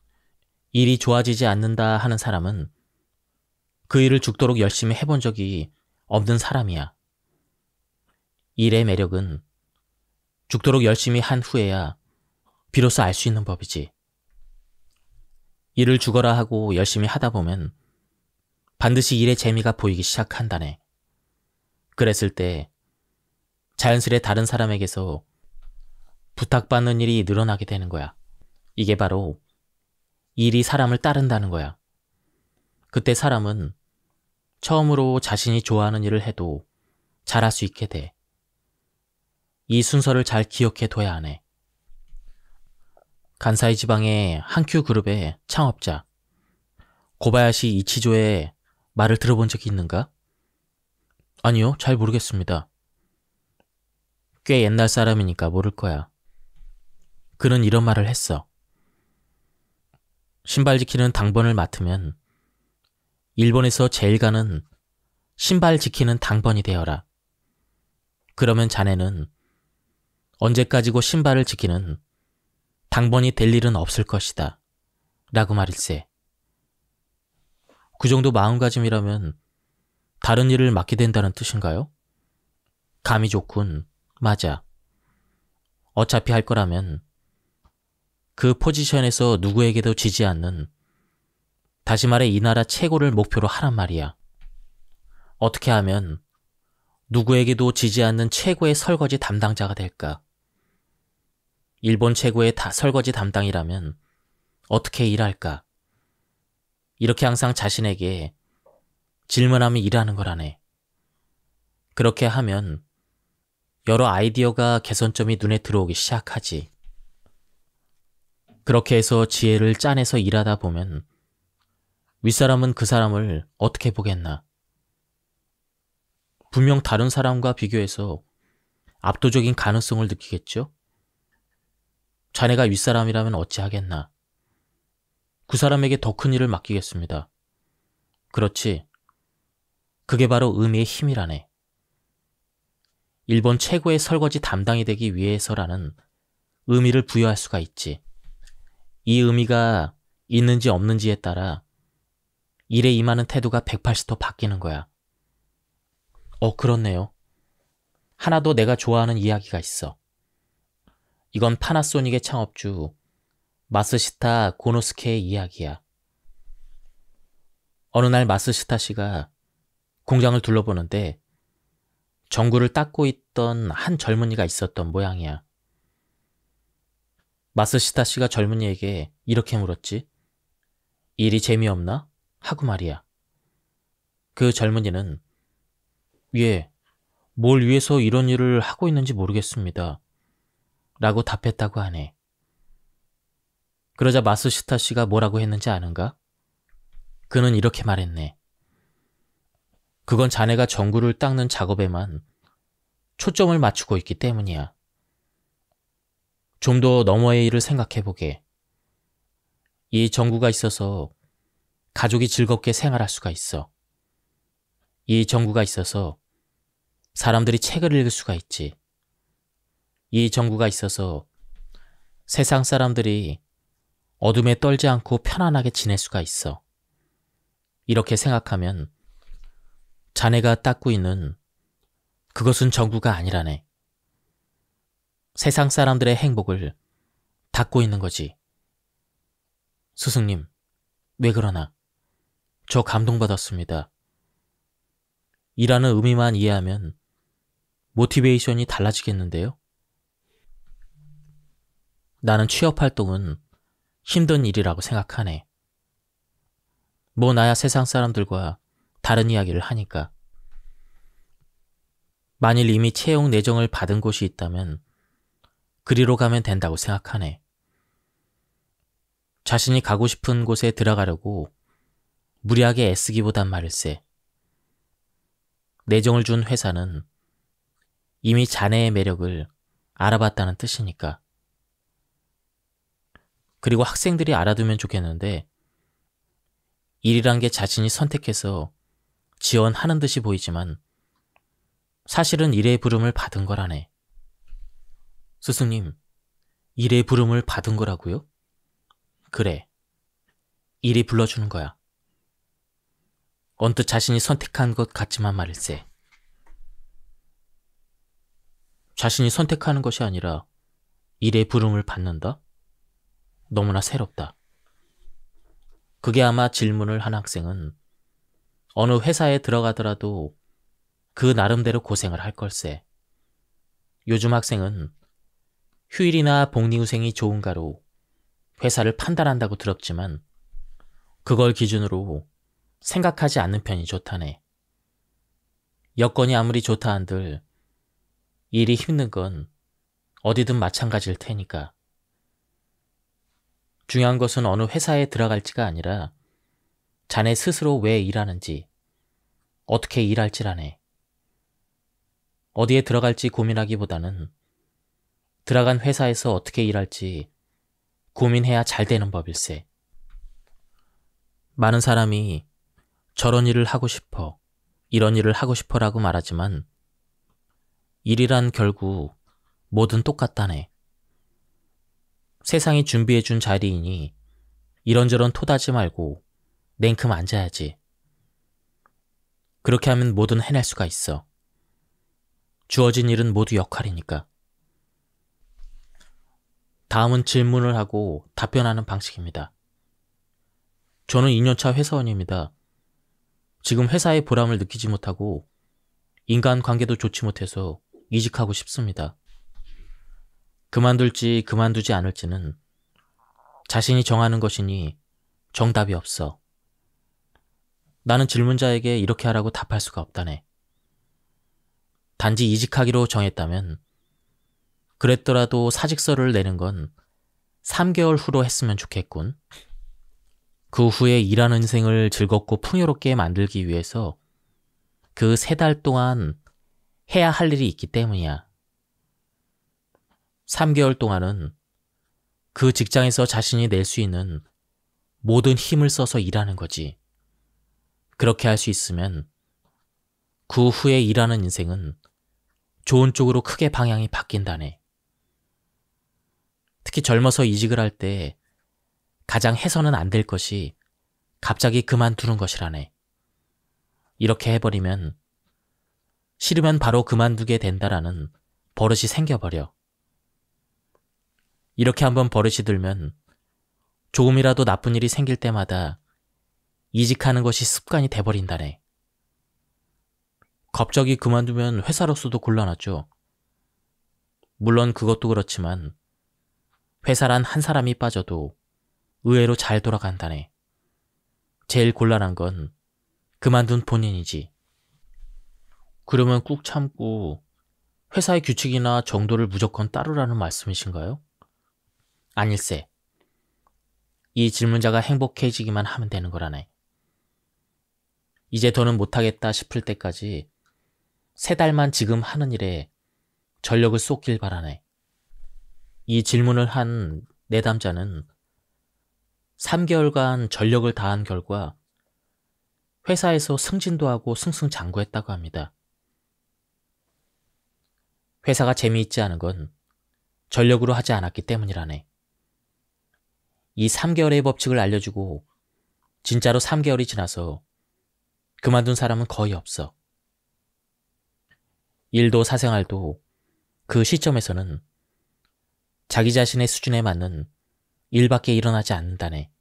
일이 좋아지지 않는다 하는 사람은 그 일을 죽도록 열심히 해본 적이 없는 사람이야. 일의 매력은 죽도록 열심히 한 후에야 비로소 알 수 있는 법이지. 일을 죽어라 하고 열심히 하다 보면 반드시 일의 재미가 보이기 시작한다네. 그랬을 때 자연스레 다른 사람에게서 부탁받는 일이 늘어나게 되는 거야. 이게 바로 일이 사람을 따른다는 거야. 그때 사람은 처음으로 자신이 좋아하는 일을 해도 잘할 수 있게 돼. 이 순서를 잘 기억해 둬야 하네. 간사이 지방의 한큐 그룹의 창업자 고바야시 이치조의 말을 들어본 적이 있는가? 아니요, 잘 모르겠습니다. 꽤 옛날 사람이니까 모를 거야. 그는 이런 말을 했어. 신발 지키는 당번을 맡으면 일본에서 제일 가는 신발 지키는 당번이 되어라. 그러면 자네는 언제까지고 신발을 지키는 당번이 될 일은 없을 것이다. 라고 말일세. 그 정도 마음가짐이라면 다른 일을 맡게 된다는 뜻인가요? 감이 좋군. 맞아. 어차피 할 거라면 그 포지션에서 누구에게도 지지 않는, 다시 말해 이 나라 최고를 목표로 하란 말이야. 어떻게 하면 누구에게도 지지 않는 최고의 설거지 담당자가 될까? 일본 최고의 설거지 담당이라면 어떻게 일할까? 이렇게 항상 자신에게 질문하며 일하는 거라네. 그렇게 하면 여러 아이디어가 개선점이 눈에 들어오기 시작하지. 그렇게 해서 지혜를 짜내서 일하다 보면 윗사람은 그 사람을 어떻게 보겠나? 분명 다른 사람과 비교해서 압도적인 가능성을 느끼겠죠? 자네가 윗사람이라면 어찌하겠나? 그 사람에게 더 큰 일을 맡기겠습니다. 그렇지. 그게 바로 의미의 힘이라네. 일본 최고의 설거지 담당이 되기 위해서라는 의미를 부여할 수가 있지. 이 의미가 있는지 없는지에 따라 일에 임하는 태도가 180도 바뀌는 거야. 그렇네요. 하나 더 내가 좋아하는 이야기가 있어. 이건 파나소닉의 창업주 마스시타 고노스케의 이야기야. 어느 날 마스시타 씨가 공장을 둘러보는데 전구를 닦고 있던 한 젊은이가 있었던 모양이야. 마스시타 씨가 젊은이에게 이렇게 물었지. 일이 재미없나? 하고 말이야. 그 젊은이는 예, 뭘 위해서 이런 일을 하고 있는지 모르겠습니다. 라고 답했다고 하네. 그러자 마스시타 씨가 뭐라고 했는지 아는가? 그는 이렇게 말했네. 그건 자네가 전구를 닦는 작업에만 초점을 맞추고 있기 때문이야. 좀 더 너머의 일을 생각해보게. 이 전구가 있어서 가족이 즐겁게 생활할 수가 있어. 이 전구가 있어서 사람들이 책을 읽을 수가 있지. 이 전구가 있어서 세상 사람들이 어둠에 떨지 않고 편안하게 지낼 수가 있어. 이렇게 생각하면 자네가 닦고 있는 그것은 전구가 아니라네. 세상 사람들의 행복을 닦고 있는 거지. 스승님, 왜 그러나? 저 감동받았습니다. 일하는 의미만 이해하면 모티베이션이 달라지겠는데요? 나는 취업활동은 힘든 일이라고 생각하네. 뭐 나야 세상 사람들과 다른 이야기를 하니까. 만일 이미 채용 내정을 받은 곳이 있다면 그리로 가면 된다고 생각하네. 자신이 가고 싶은 곳에 들어가려고 무리하게 애쓰기보단 말일세. 내정을 준 회사는 이미 자네의 매력을 알아봤다는 뜻이니까. 그리고 학생들이 알아두면 좋겠는데 일이란 게 자신이 선택해서 지원하는 듯이 보이지만 사실은 일의 부름을 받은 거라네. 스승님, 일의 부름을 받은 거라고요? 그래, 일이 불러주는 거야. 언뜻 자신이 선택한 것 같지만 말일세. 자신이 선택하는 것이 아니라 일의 부름을 받는다? 너무나 새롭다. 그게 아마 질문을 한 학생은 어느 회사에 들어가더라도 그 나름대로 고생을 할 걸세. 요즘 학생은 휴일이나 복리후생이 좋은가로 회사를 판단한다고 들었지만 그걸 기준으로 생각하지 않는 편이 좋다네. 여건이 아무리 좋다 한들 일이 힘든 건 어디든 마찬가지일 테니까. 중요한 것은 어느 회사에 들어갈지가 아니라 자네 스스로 왜 일하는지, 어떻게 일할지라네. 어디에 들어갈지 고민하기보다는 들어간 회사에서 어떻게 일할지 고민해야 잘 되는 법일세. 많은 사람이 저런 일을 하고 싶어, 이런 일을 하고 싶어라고 말하지만 일이란 결국 뭐든 똑같다네. 세상이 준비해준 자리이니 이런저런 토다지 말고 냉큼 앉아야지. 그렇게 하면 뭐든 해낼 수가 있어. 주어진 일은 모두 역할이니까. 다음은 질문을 하고 답변하는 방식입니다. 저는 2년차 회사원입니다. 지금 회사의 보람을 느끼지 못하고 인간관계도 좋지 못해서 이직하고 싶습니다. 그만둘지 그만두지 않을지는 자신이 정하는 것이니 정답이 없어. 나는 질문자에게 이렇게 하라고 답할 수가 없다네. 단지 이직하기로 정했다면 그랬더라도 사직서를 내는 건 3개월 후로 했으면 좋겠군. 그 후에 일하는 인생을 즐겁고 풍요롭게 만들기 위해서 그 3달 동안 해야 할 일이 있기 때문이야. 3개월 동안은 그 직장에서 자신이 낼 수 있는 모든 힘을 써서 일하는 거지. 그렇게 할 수 있으면 그 후에 일하는 인생은 좋은 쪽으로 크게 방향이 바뀐다네. 특히 젊어서 이직을 할 때 가장 해서는 안 될 것이 갑자기 그만두는 것이라네. 이렇게 해버리면 싫으면 바로 그만두게 된다라는 버릇이 생겨버려. 이렇게 한번 버릇이 들면 조금이라도 나쁜 일이 생길 때마다 이직하는 것이 습관이 돼버린다네. 갑자기 그만두면 회사로서도 곤란하죠. 물론 그것도 그렇지만 회사란 한 사람이 빠져도 의외로 잘 돌아간다네. 제일 곤란한 건 그만둔 본인이지. 그러면 꾹 참고 회사의 규칙이나 정도를 무조건 따르라는 말씀이신가요? 아닐세. 이 질문자가 행복해지기만 하면 되는 거라네. 이제 더는 못하겠다 싶을 때까지 3달만 지금 하는 일에 전력을 쏟길 바라네. 이 질문을 한 내담자는 3개월간 전력을 다한 결과 회사에서 승진도 하고 승승장구했다고 합니다. 회사가 재미있지 않은 건 전력으로 하지 않았기 때문이라네. 이 3개월의 법칙을 알려주고 진짜로 3개월이 지나서 그만둔 사람은 거의 없어. 일도 사생활도 그 시점에서는 자기 자신의 수준에 맞는 일밖에 일어나지 않는다네.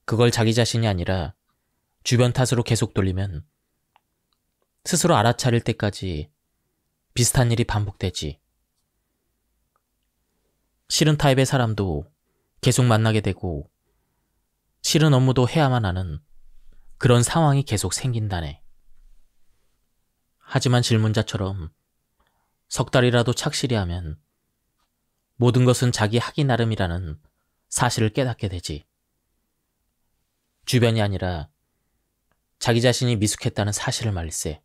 그걸 자기 자신이 아니라 주변 탓으로 계속 돌리면 스스로 알아차릴 때까지 비슷한 일이 반복되지. 싫은 타입의 사람도 계속 만나게 되고 싫은 업무도 해야만 하는 그런 상황이 계속 생긴다네. 하지만 질문자처럼 3달이라도 착실히 하면 모든 것은 자기 하기 나름이라는 사실을 깨닫게 되지. 주변이 아니라 자기 자신이 미숙했다는 사실을 말일세.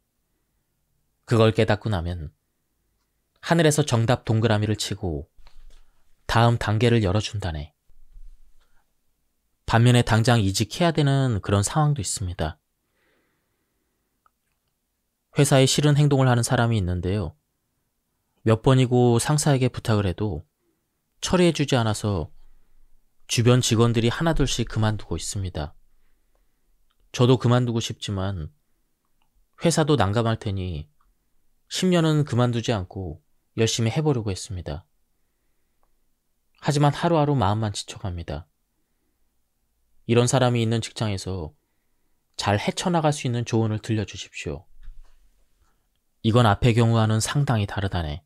그걸 깨닫고 나면 하늘에서 정답 동그라미를 치고 다음 단계를 열어준다네. 반면에 당장 이직해야 되는 그런 상황도 있습니다. 회사에 싫은 행동을 하는 사람이 있는데요. 몇 번이고 상사에게 부탁을 해도 처리해주지 않아서 주변 직원들이 하나둘씩 그만두고 있습니다. 저도 그만두고 싶지만 회사도 난감할 테니 10년은 그만두지 않고 열심히 해보려고 했습니다. 하지만 하루하루 마음만 지쳐갑니다. 이런 사람이 있는 직장에서 잘 헤쳐나갈 수 있는 조언을 들려주십시오. 이건 앞의 경우와는 상당히 다르다네.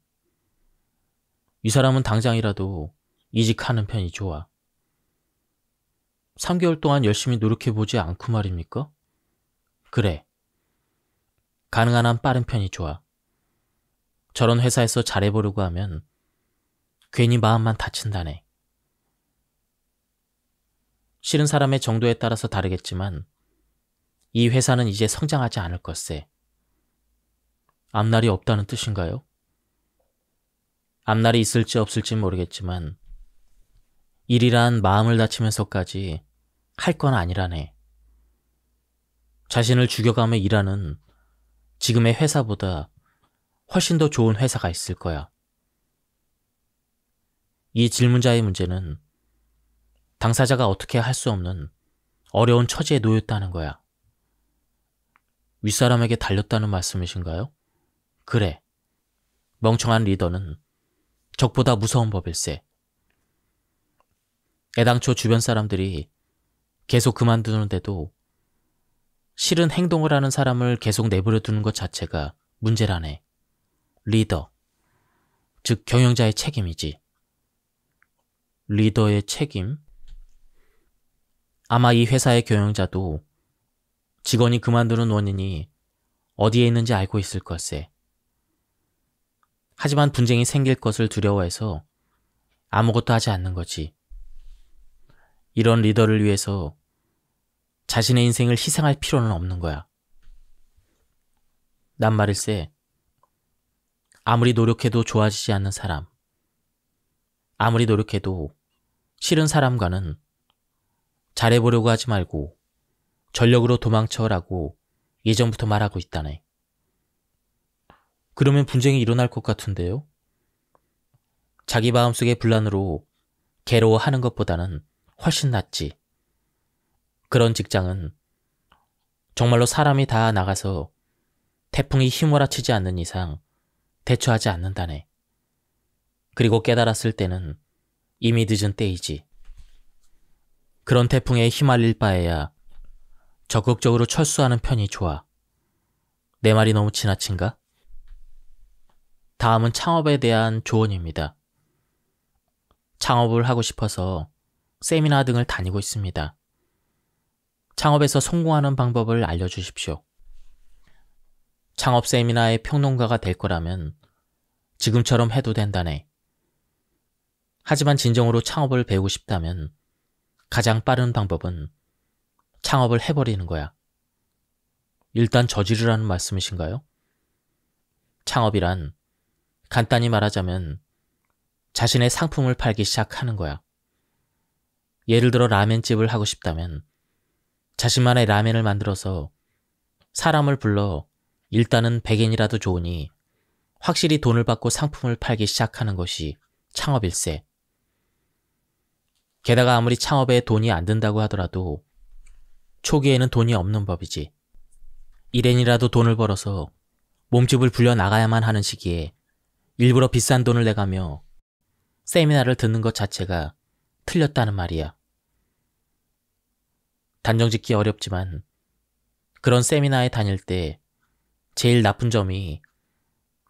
이 사람은 당장이라도 이직하는 편이 좋아. 3개월 동안 열심히 노력해보지 않고 말입니까? 그래. 가능한 한 빠른 편이 좋아. 저런 회사에서 잘해보려고 하면 괜히 마음만 다친다네. 싫은 사람의 정도에 따라서 다르겠지만 이 회사는 이제 성장하지 않을 것세. 앞날이 없다는 뜻인가요? 앞날이 있을지 없을지 모르겠지만 일이란 마음을 다치면서까지 할 건 아니라네. 자신을 죽여가며 일하는 지금의 회사보다 훨씬 더 좋은 회사가 있을 거야. 이 질문자의 문제는 당사자가 어떻게 할 수 없는 어려운 처지에 놓였다는 거야. 윗사람에게 달렸다는 말씀이신가요? 그래. 멍청한 리더는 적보다 무서운 법일세. 애당초 주변 사람들이 계속 그만두는데도 싫은 행동을 하는 사람을 계속 내버려 두는 것 자체가 문제라네. 리더, 즉 경영자의 책임이지. 리더의 책임? 아마 이 회사의 경영자도 직원이 그만두는 원인이 어디에 있는지 알고 있을 것세. 하지만 분쟁이 생길 것을 두려워해서 아무것도 하지 않는 거지. 이런 리더를 위해서 자신의 인생을 희생할 필요는 없는 거야. 난 말일세, 아무리 노력해도 좋아지지 않는 사람, 아무리 노력해도 싫은 사람과는 잘해보려고 하지 말고 전력으로 도망쳐라고 예전부터 말하고 있다네. 그러면 분쟁이 일어날 것 같은데요? 자기 마음속의 분란으로 괴로워하는 것보다는 훨씬 낫지. 그런 직장은 정말로 사람이 다 나가서 태풍이 휘몰아치지 않는 이상 대처하지 않는다네. 그리고 깨달았을 때는 이미 늦은 때이지. 그런 태풍에 휘말릴 바에야 적극적으로 철수하는 편이 좋아. 내 말이 너무 지나친가? 다음은 창업에 대한 조언입니다. 창업을 하고 싶어서 세미나 등을 다니고 있습니다. 창업에서 성공하는 방법을 알려주십시오. 창업 세미나의 평론가가 될 거라면 지금처럼 해도 된다네. 하지만 진정으로 창업을 배우고 싶다면 가장 빠른 방법은 창업을 해버리는 거야. 일단 저지르라는 말씀이신가요? 창업이란 간단히 말하자면 자신의 상품을 팔기 시작하는 거야. 예를 들어 라멘집을 하고 싶다면 자신만의 라멘을 만들어서 사람을 불러 일단은 100엔이라도 좋으니 확실히 돈을 받고 상품을 팔기 시작하는 것이 창업일세. 게다가 아무리 창업에 돈이 안 든다고 하더라도 초기에는 돈이 없는 법이지. 1엔이라도 돈을 벌어서 몸집을 불려나가야만 하는 시기에 일부러 비싼 돈을 내가며 세미나를 듣는 것 자체가 틀렸다는 말이야. 단정짓기 어렵지만 그런 세미나에 다닐 때 제일 나쁜 점이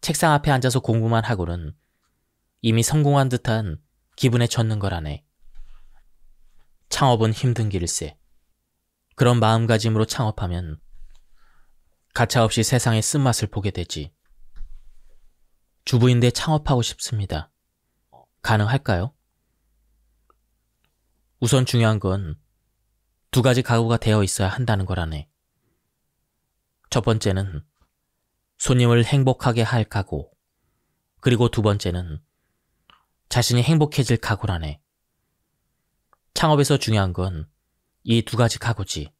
책상 앞에 앉아서 공부만 하고는 이미 성공한 듯한 기분에 젖는 거라네. 창업은 힘든 길일세. 그런 마음가짐으로 창업하면 가차없이 세상의 쓴맛을 보게 되지. 주부인데 창업하고 싶습니다. 가능할까요? 우선 중요한 건 2가지 각오가 되어 있어야 한다는 거라네. 첫 번째는 손님을 행복하게 할 각오, 그리고 2번째는 자신이 행복해질 각오라네. 창업에서 중요한 건 이 2가지 각오지.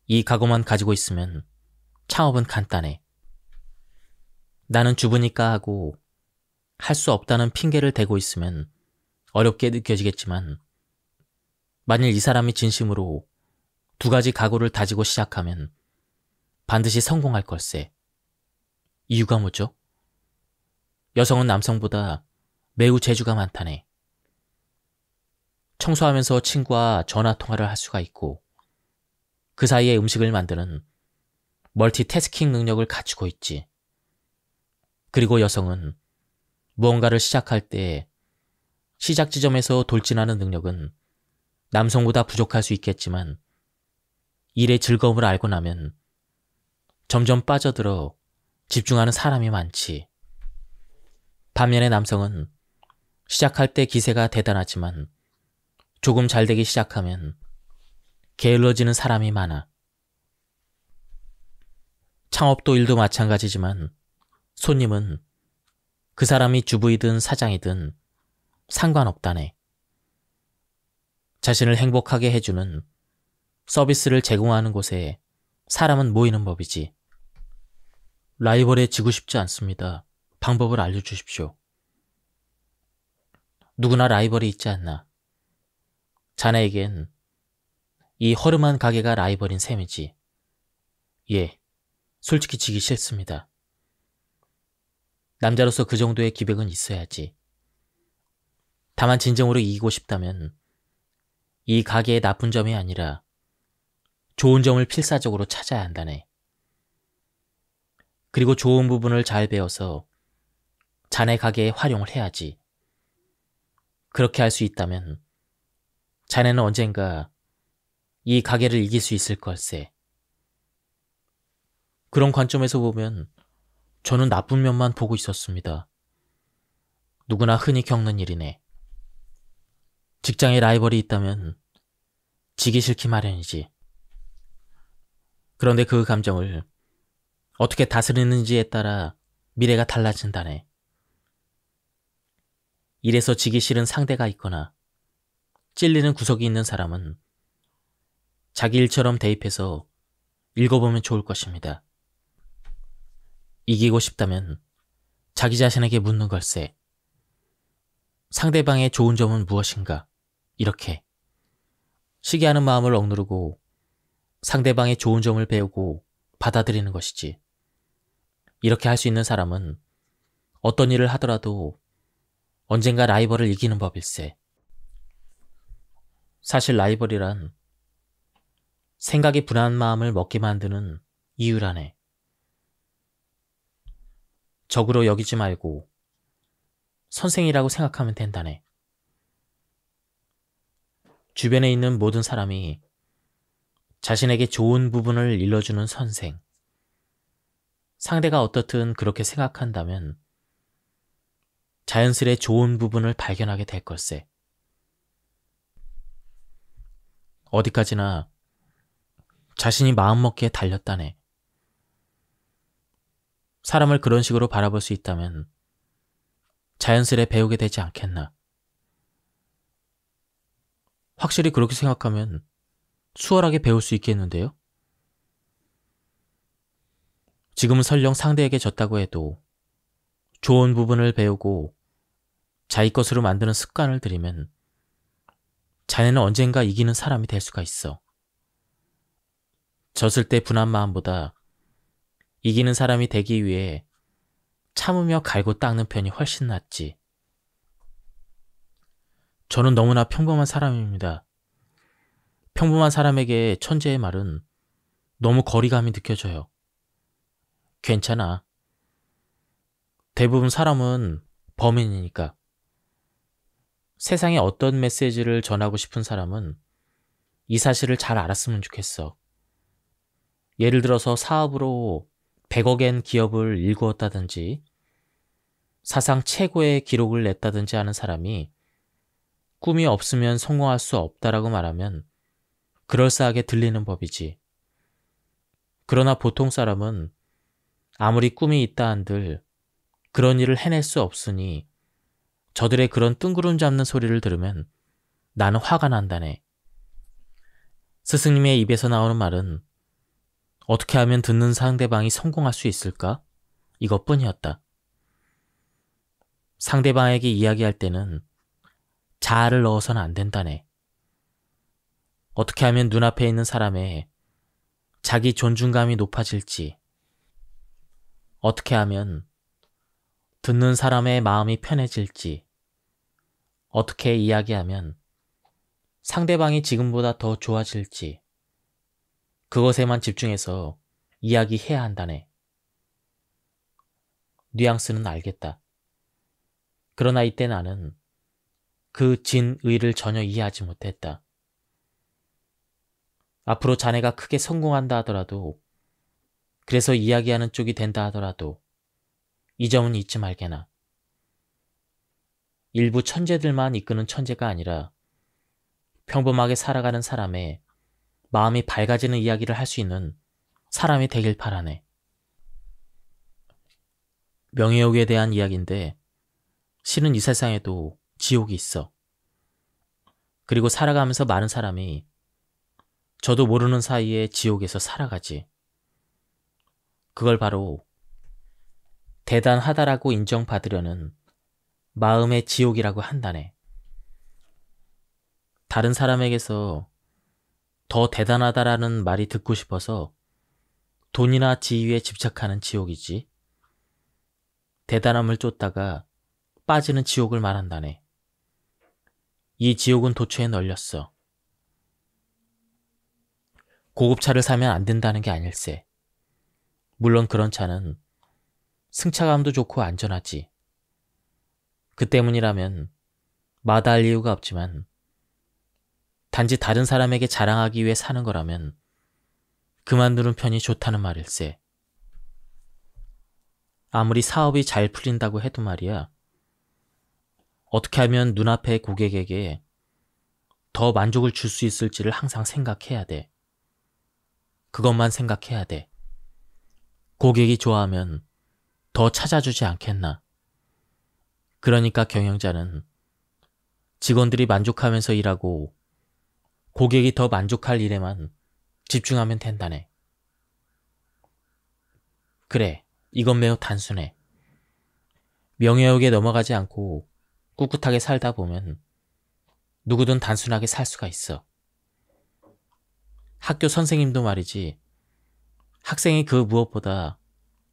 이 각오만 가지고 있으면 창업은 간단해. 나는 주부니까 하고 할 수 없다는 핑계를 대고 있으면 어렵게 느껴지겠지만 만일 이 사람이 진심으로 두 가지 각오를 다지고 시작하면 반드시 성공할 걸세. 이유가 뭐죠? 여성은 남성보다 매우 재주가 많다네. 청소하면서 친구와 전화통화를 할 수가 있고 그 사이에 음식을 만드는 멀티태스킹 능력을 갖추고 있지. 그리고 여성은 무언가를 시작할 때 시작 지점에서 돌진하는 능력은 남성보다 부족할 수 있겠지만 일의 즐거움을 알고 나면 점점 빠져들어 집중하는 사람이 많지. 반면에 남성은 시작할 때 기세가 대단하지만 조금 잘 되기 시작하면 게을러지는 사람이 많아. 창업도 일도 마찬가지지만 손님은 그 사람이 주부이든 사장이든 상관없다네. 자신을 행복하게 해주는 서비스를 제공하는 곳에 사람은 모이는 법이지. 라이벌에 지고 싶지 않습니다. 방법을 알려주십시오. 누구나 라이벌이 있지 않나. 자네에겐 이 허름한 가게가 라이벌인 셈이지. 예, 솔직히 지기 싫습니다. 남자로서 그 정도의 기백은 있어야지. 다만 진정으로 이기고 싶다면 이 가게의 나쁜 점이 아니라 좋은 점을 필사적으로 찾아야 한다네. 그리고 좋은 부분을 잘 배워서 자네 가게에 활용을 해야지. 그렇게 할 수 있다면 자네는 언젠가 이 가게를 이길 수 있을 걸세. 그런 관점에서 보면 저는 나쁜 면만 보고 있었습니다. 누구나 흔히 겪는 일이네. 직장에 라이벌이 있다면 지기 싫기 마련이지. 그런데 그 감정을 어떻게 다스리는지에 따라 미래가 달라진다네. 일에서 지기 싫은 상대가 있거나 찔리는 구석이 있는 사람은 자기 일처럼 대입해서 읽어보면 좋을 것입니다. 이기고 싶다면 자기 자신에게 묻는 걸세. 상대방의 좋은 점은 무엇인가? 이렇게 시기하는 마음을 억누르고 상대방의 좋은 점을 배우고 받아들이는 것이지. 이렇게 할 수 있는 사람은 어떤 일을 하더라도 언젠가 라이벌을 이기는 법일세. 사실 라이벌이란 생각이 불안한 마음을 먹게 만드는 이유라네. 적으로 여기지 말고 선생이라고 생각하면 된다네. 주변에 있는 모든 사람이 자신에게 좋은 부분을 일러주는 선생. 상대가 어떻든 그렇게 생각한다면 자연스레 좋은 부분을 발견하게 될 걸세. 어디까지나 자신이 마음먹기에 달렸다네. 사람을 그런 식으로 바라볼 수 있다면 자연스레 배우게 되지 않겠나. 확실히 그렇게 생각하면 수월하게 배울 수 있겠는데요? 지금은 설령 상대에게 졌다고 해도 좋은 부분을 배우고 자기 것으로 만드는 습관을 들이면 자네는 언젠가 이기는 사람이 될 수가 있어. 졌을 때 분한 마음보다 이기는 사람이 되기 위해 참으며 갈고 닦는 편이 훨씬 낫지. 저는 너무나 평범한 사람입니다. 평범한 사람에게 천재의 말은 너무 거리감이 느껴져요. 괜찮아. 대부분 사람은 범인이니까. 세상에 어떤 메시지를 전하고 싶은 사람은 이 사실을 잘 알았으면 좋겠어. 예를 들어서 사업으로 100억엔 기업을 일구었다든지 사상 최고의 기록을 냈다든지 하는 사람이 꿈이 없으면 성공할 수 없다라고 말하면 그럴싸하게 들리는 법이지. 그러나 보통 사람은 아무리 꿈이 있다 한들 그런 일을 해낼 수 없으니 저들의 그런 뜬구름 잡는 소리를 들으면 나는 화가 난다네. 스승님의 입에서 나오는 말은 어떻게 하면 듣는 상대방이 성공할 수 있을까? 이것뿐이었다. 상대방에게 이야기할 때는 자아를 넣어서는 안 된다네. 어떻게 하면 눈앞에 있는 사람의 자기 존중감이 높아질지, 어떻게 하면 듣는 사람의 마음이 편해질지, 어떻게 이야기하면 상대방이 지금보다 더 좋아질지, 그것에만 집중해서 이야기해야 한다네. 뉘앙스는 알겠다. 그러나 이때 나는 그 진의를 전혀 이해하지 못했다. 앞으로 자네가 크게 성공한다 하더라도, 그래서 이야기하는 쪽이 된다 하더라도 이 점은 잊지 말게나. 일부 천재들만 이끄는 천재가 아니라 평범하게 살아가는 사람의 마음이 밝아지는 이야기를 할 수 있는 사람이 되길 바라네. 명예욕에 대한 이야기인데 실은 이 세상에도 지옥이 있어. 그리고 살아가면서 많은 사람이 저도 모르는 사이에 지옥에서 살아가지. 그걸 바로 대단하다라고 인정받으려는 마음의 지옥이라고 한다네. 다른 사람에게서 더 대단하다라는 말이 듣고 싶어서 돈이나 지위에 집착하는 지옥이지. 대단함을 쫓다가 빠지는 지옥을 말한다네. 이 지옥은 도처에 널렸어. 고급차를 사면 안 된다는 게 아닐세. 물론 그런 차는 승차감도 좋고 안전하지. 그 때문이라면 마다할 이유가 없지만 단지 다른 사람에게 자랑하기 위해 사는 거라면 그만두는 편이 좋다는 말일세. 아무리 사업이 잘 풀린다고 해도 말이야. 어떻게 하면 눈앞의 고객에게 더 만족을 줄 수 있을지를 항상 생각해야 돼. 그것만 생각해야 돼. 고객이 좋아하면 더 찾아주지 않겠나. 그러니까 경영자는 직원들이 만족하면서 일하고 고객이 더 만족할 일에만 집중하면 된다네. 그래, 이건 매우 단순해. 명예욕에 넘어가지 않고 꿋꿋하게 살다 보면 누구든 단순하게 살 수가 있어. 학교 선생님도 말이지, 학생이 그 무엇보다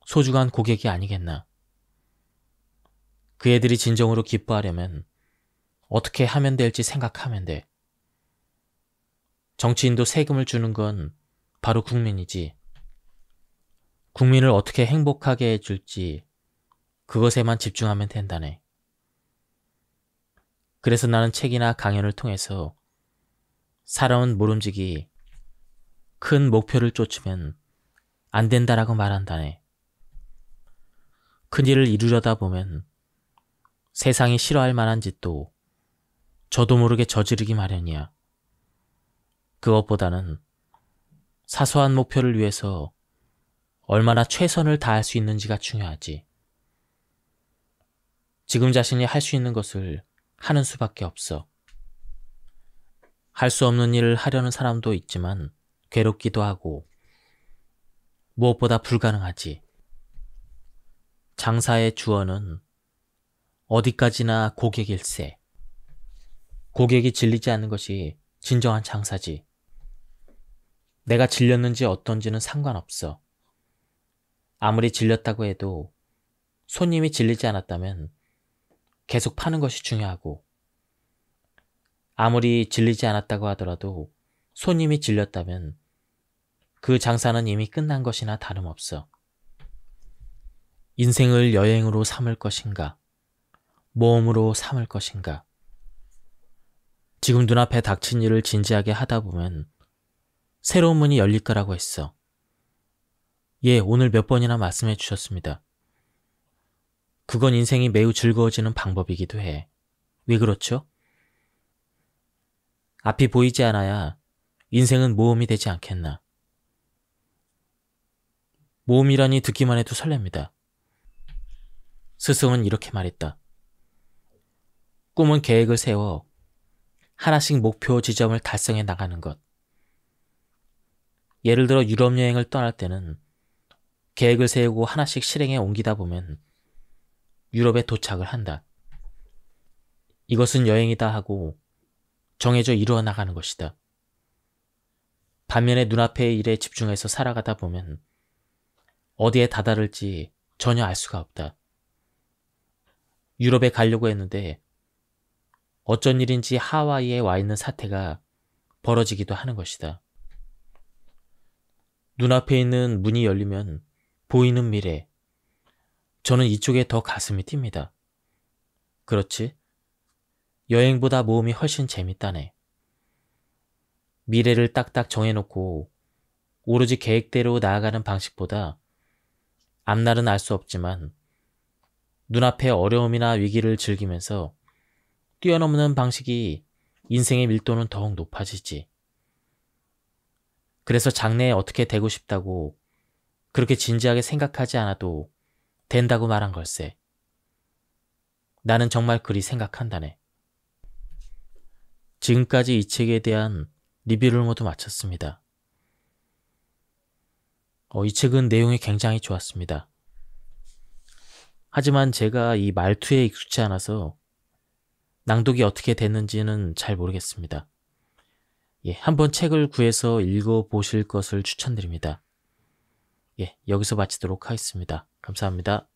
소중한 고객이 아니겠나. 그 애들이 진정으로 기뻐하려면 어떻게 하면 될지 생각하면 돼. 정치인도 세금을 주는 건 바로 국민이지. 국민을 어떻게 행복하게 해줄지 그것에만 집중하면 된다네. 그래서 나는 책이나 강연을 통해서 사람은 모름지기 큰 목표를 쫓으면 안 된다라고 말한다네. 큰 일을 이루려다 보면 세상이 싫어할 만한 짓도 저도 모르게 저지르기 마련이야. 그것보다는 사소한 목표를 위해서 얼마나 최선을 다할 수 있는지가 중요하지. 지금 자신이 할 수 있는 것을 하는 수밖에 없어. 할 수 없는 일을 하려는 사람도 있지만 괴롭기도 하고 무엇보다 불가능하지. 장사의 주어는 어디까지나 고객일세. 고객이 질리지 않는 것이 진정한 장사지. 내가 질렸는지 어떤지는 상관없어. 아무리 질렸다고 해도 손님이 질리지 않았다면 계속 파는 것이 중요하고, 아무리 질리지 않았다고 하더라도 손님이 질렸다면 그 장사는 이미 끝난 것이나 다름없어. 인생을 여행으로 삼을 것인가, 모험으로 삼을 것인가. 지금 눈앞에 닥친 일을 진지하게 하다 보면 새로운 문이 열릴 거라고 했어. 예, 오늘 몇 번이나 말씀해 주셨습니다. 그건 인생이 매우 즐거워지는 방법이기도 해. 왜 그렇죠? 앞이 보이지 않아야 인생은 모험이 되지 않겠나. 모험이라니 듣기만 해도 설렙니다. 스승은 이렇게 말했다. 꿈은 계획을 세워 하나씩 목표 지점을 달성해 나가는 것. 예를 들어 유럽 여행을 떠날 때는 계획을 세우고 하나씩 실행에 옮기다 보면 유럽에 도착을 한다. 이것은 여행이다 하고 정해져 이루어 나가는 것이다. 반면에 눈앞의 일에 집중해서 살아가다 보면 어디에 다다를지 전혀 알 수가 없다. 유럽에 가려고 했는데 어쩐 일인지 하와이에 와 있는 사태가 벌어지기도 하는 것이다. 눈앞에 있는 문이 열리면 보이는 미래, 저는 이쪽에 더 가슴이 뜁니다. 그렇지? 여행보다 모험이 훨씬 재밌다네. 미래를 딱딱 정해놓고 오로지 계획대로 나아가는 방식보다 앞날은 알 수 없지만 눈앞의 어려움이나 위기를 즐기면서 뛰어넘는 방식이 인생의 밀도는 더욱 높아지지. 그래서 장래에 어떻게 되고 싶다고 그렇게 진지하게 생각하지 않아도 된다고 말한 걸세. 나는 정말 그리 생각한다네. 지금까지 이 책에 대한 리뷰를 모두 마쳤습니다. 이 책은 내용이 굉장히 좋았습니다. 하지만 제가 이 말투에 익숙치 않아서 낭독이 어떻게 됐는지는 잘 모르겠습니다. 한번 책을 구해서 읽어보실 것을 추천드립니다. 여기서 마치도록 하겠습니다. 감사합니다.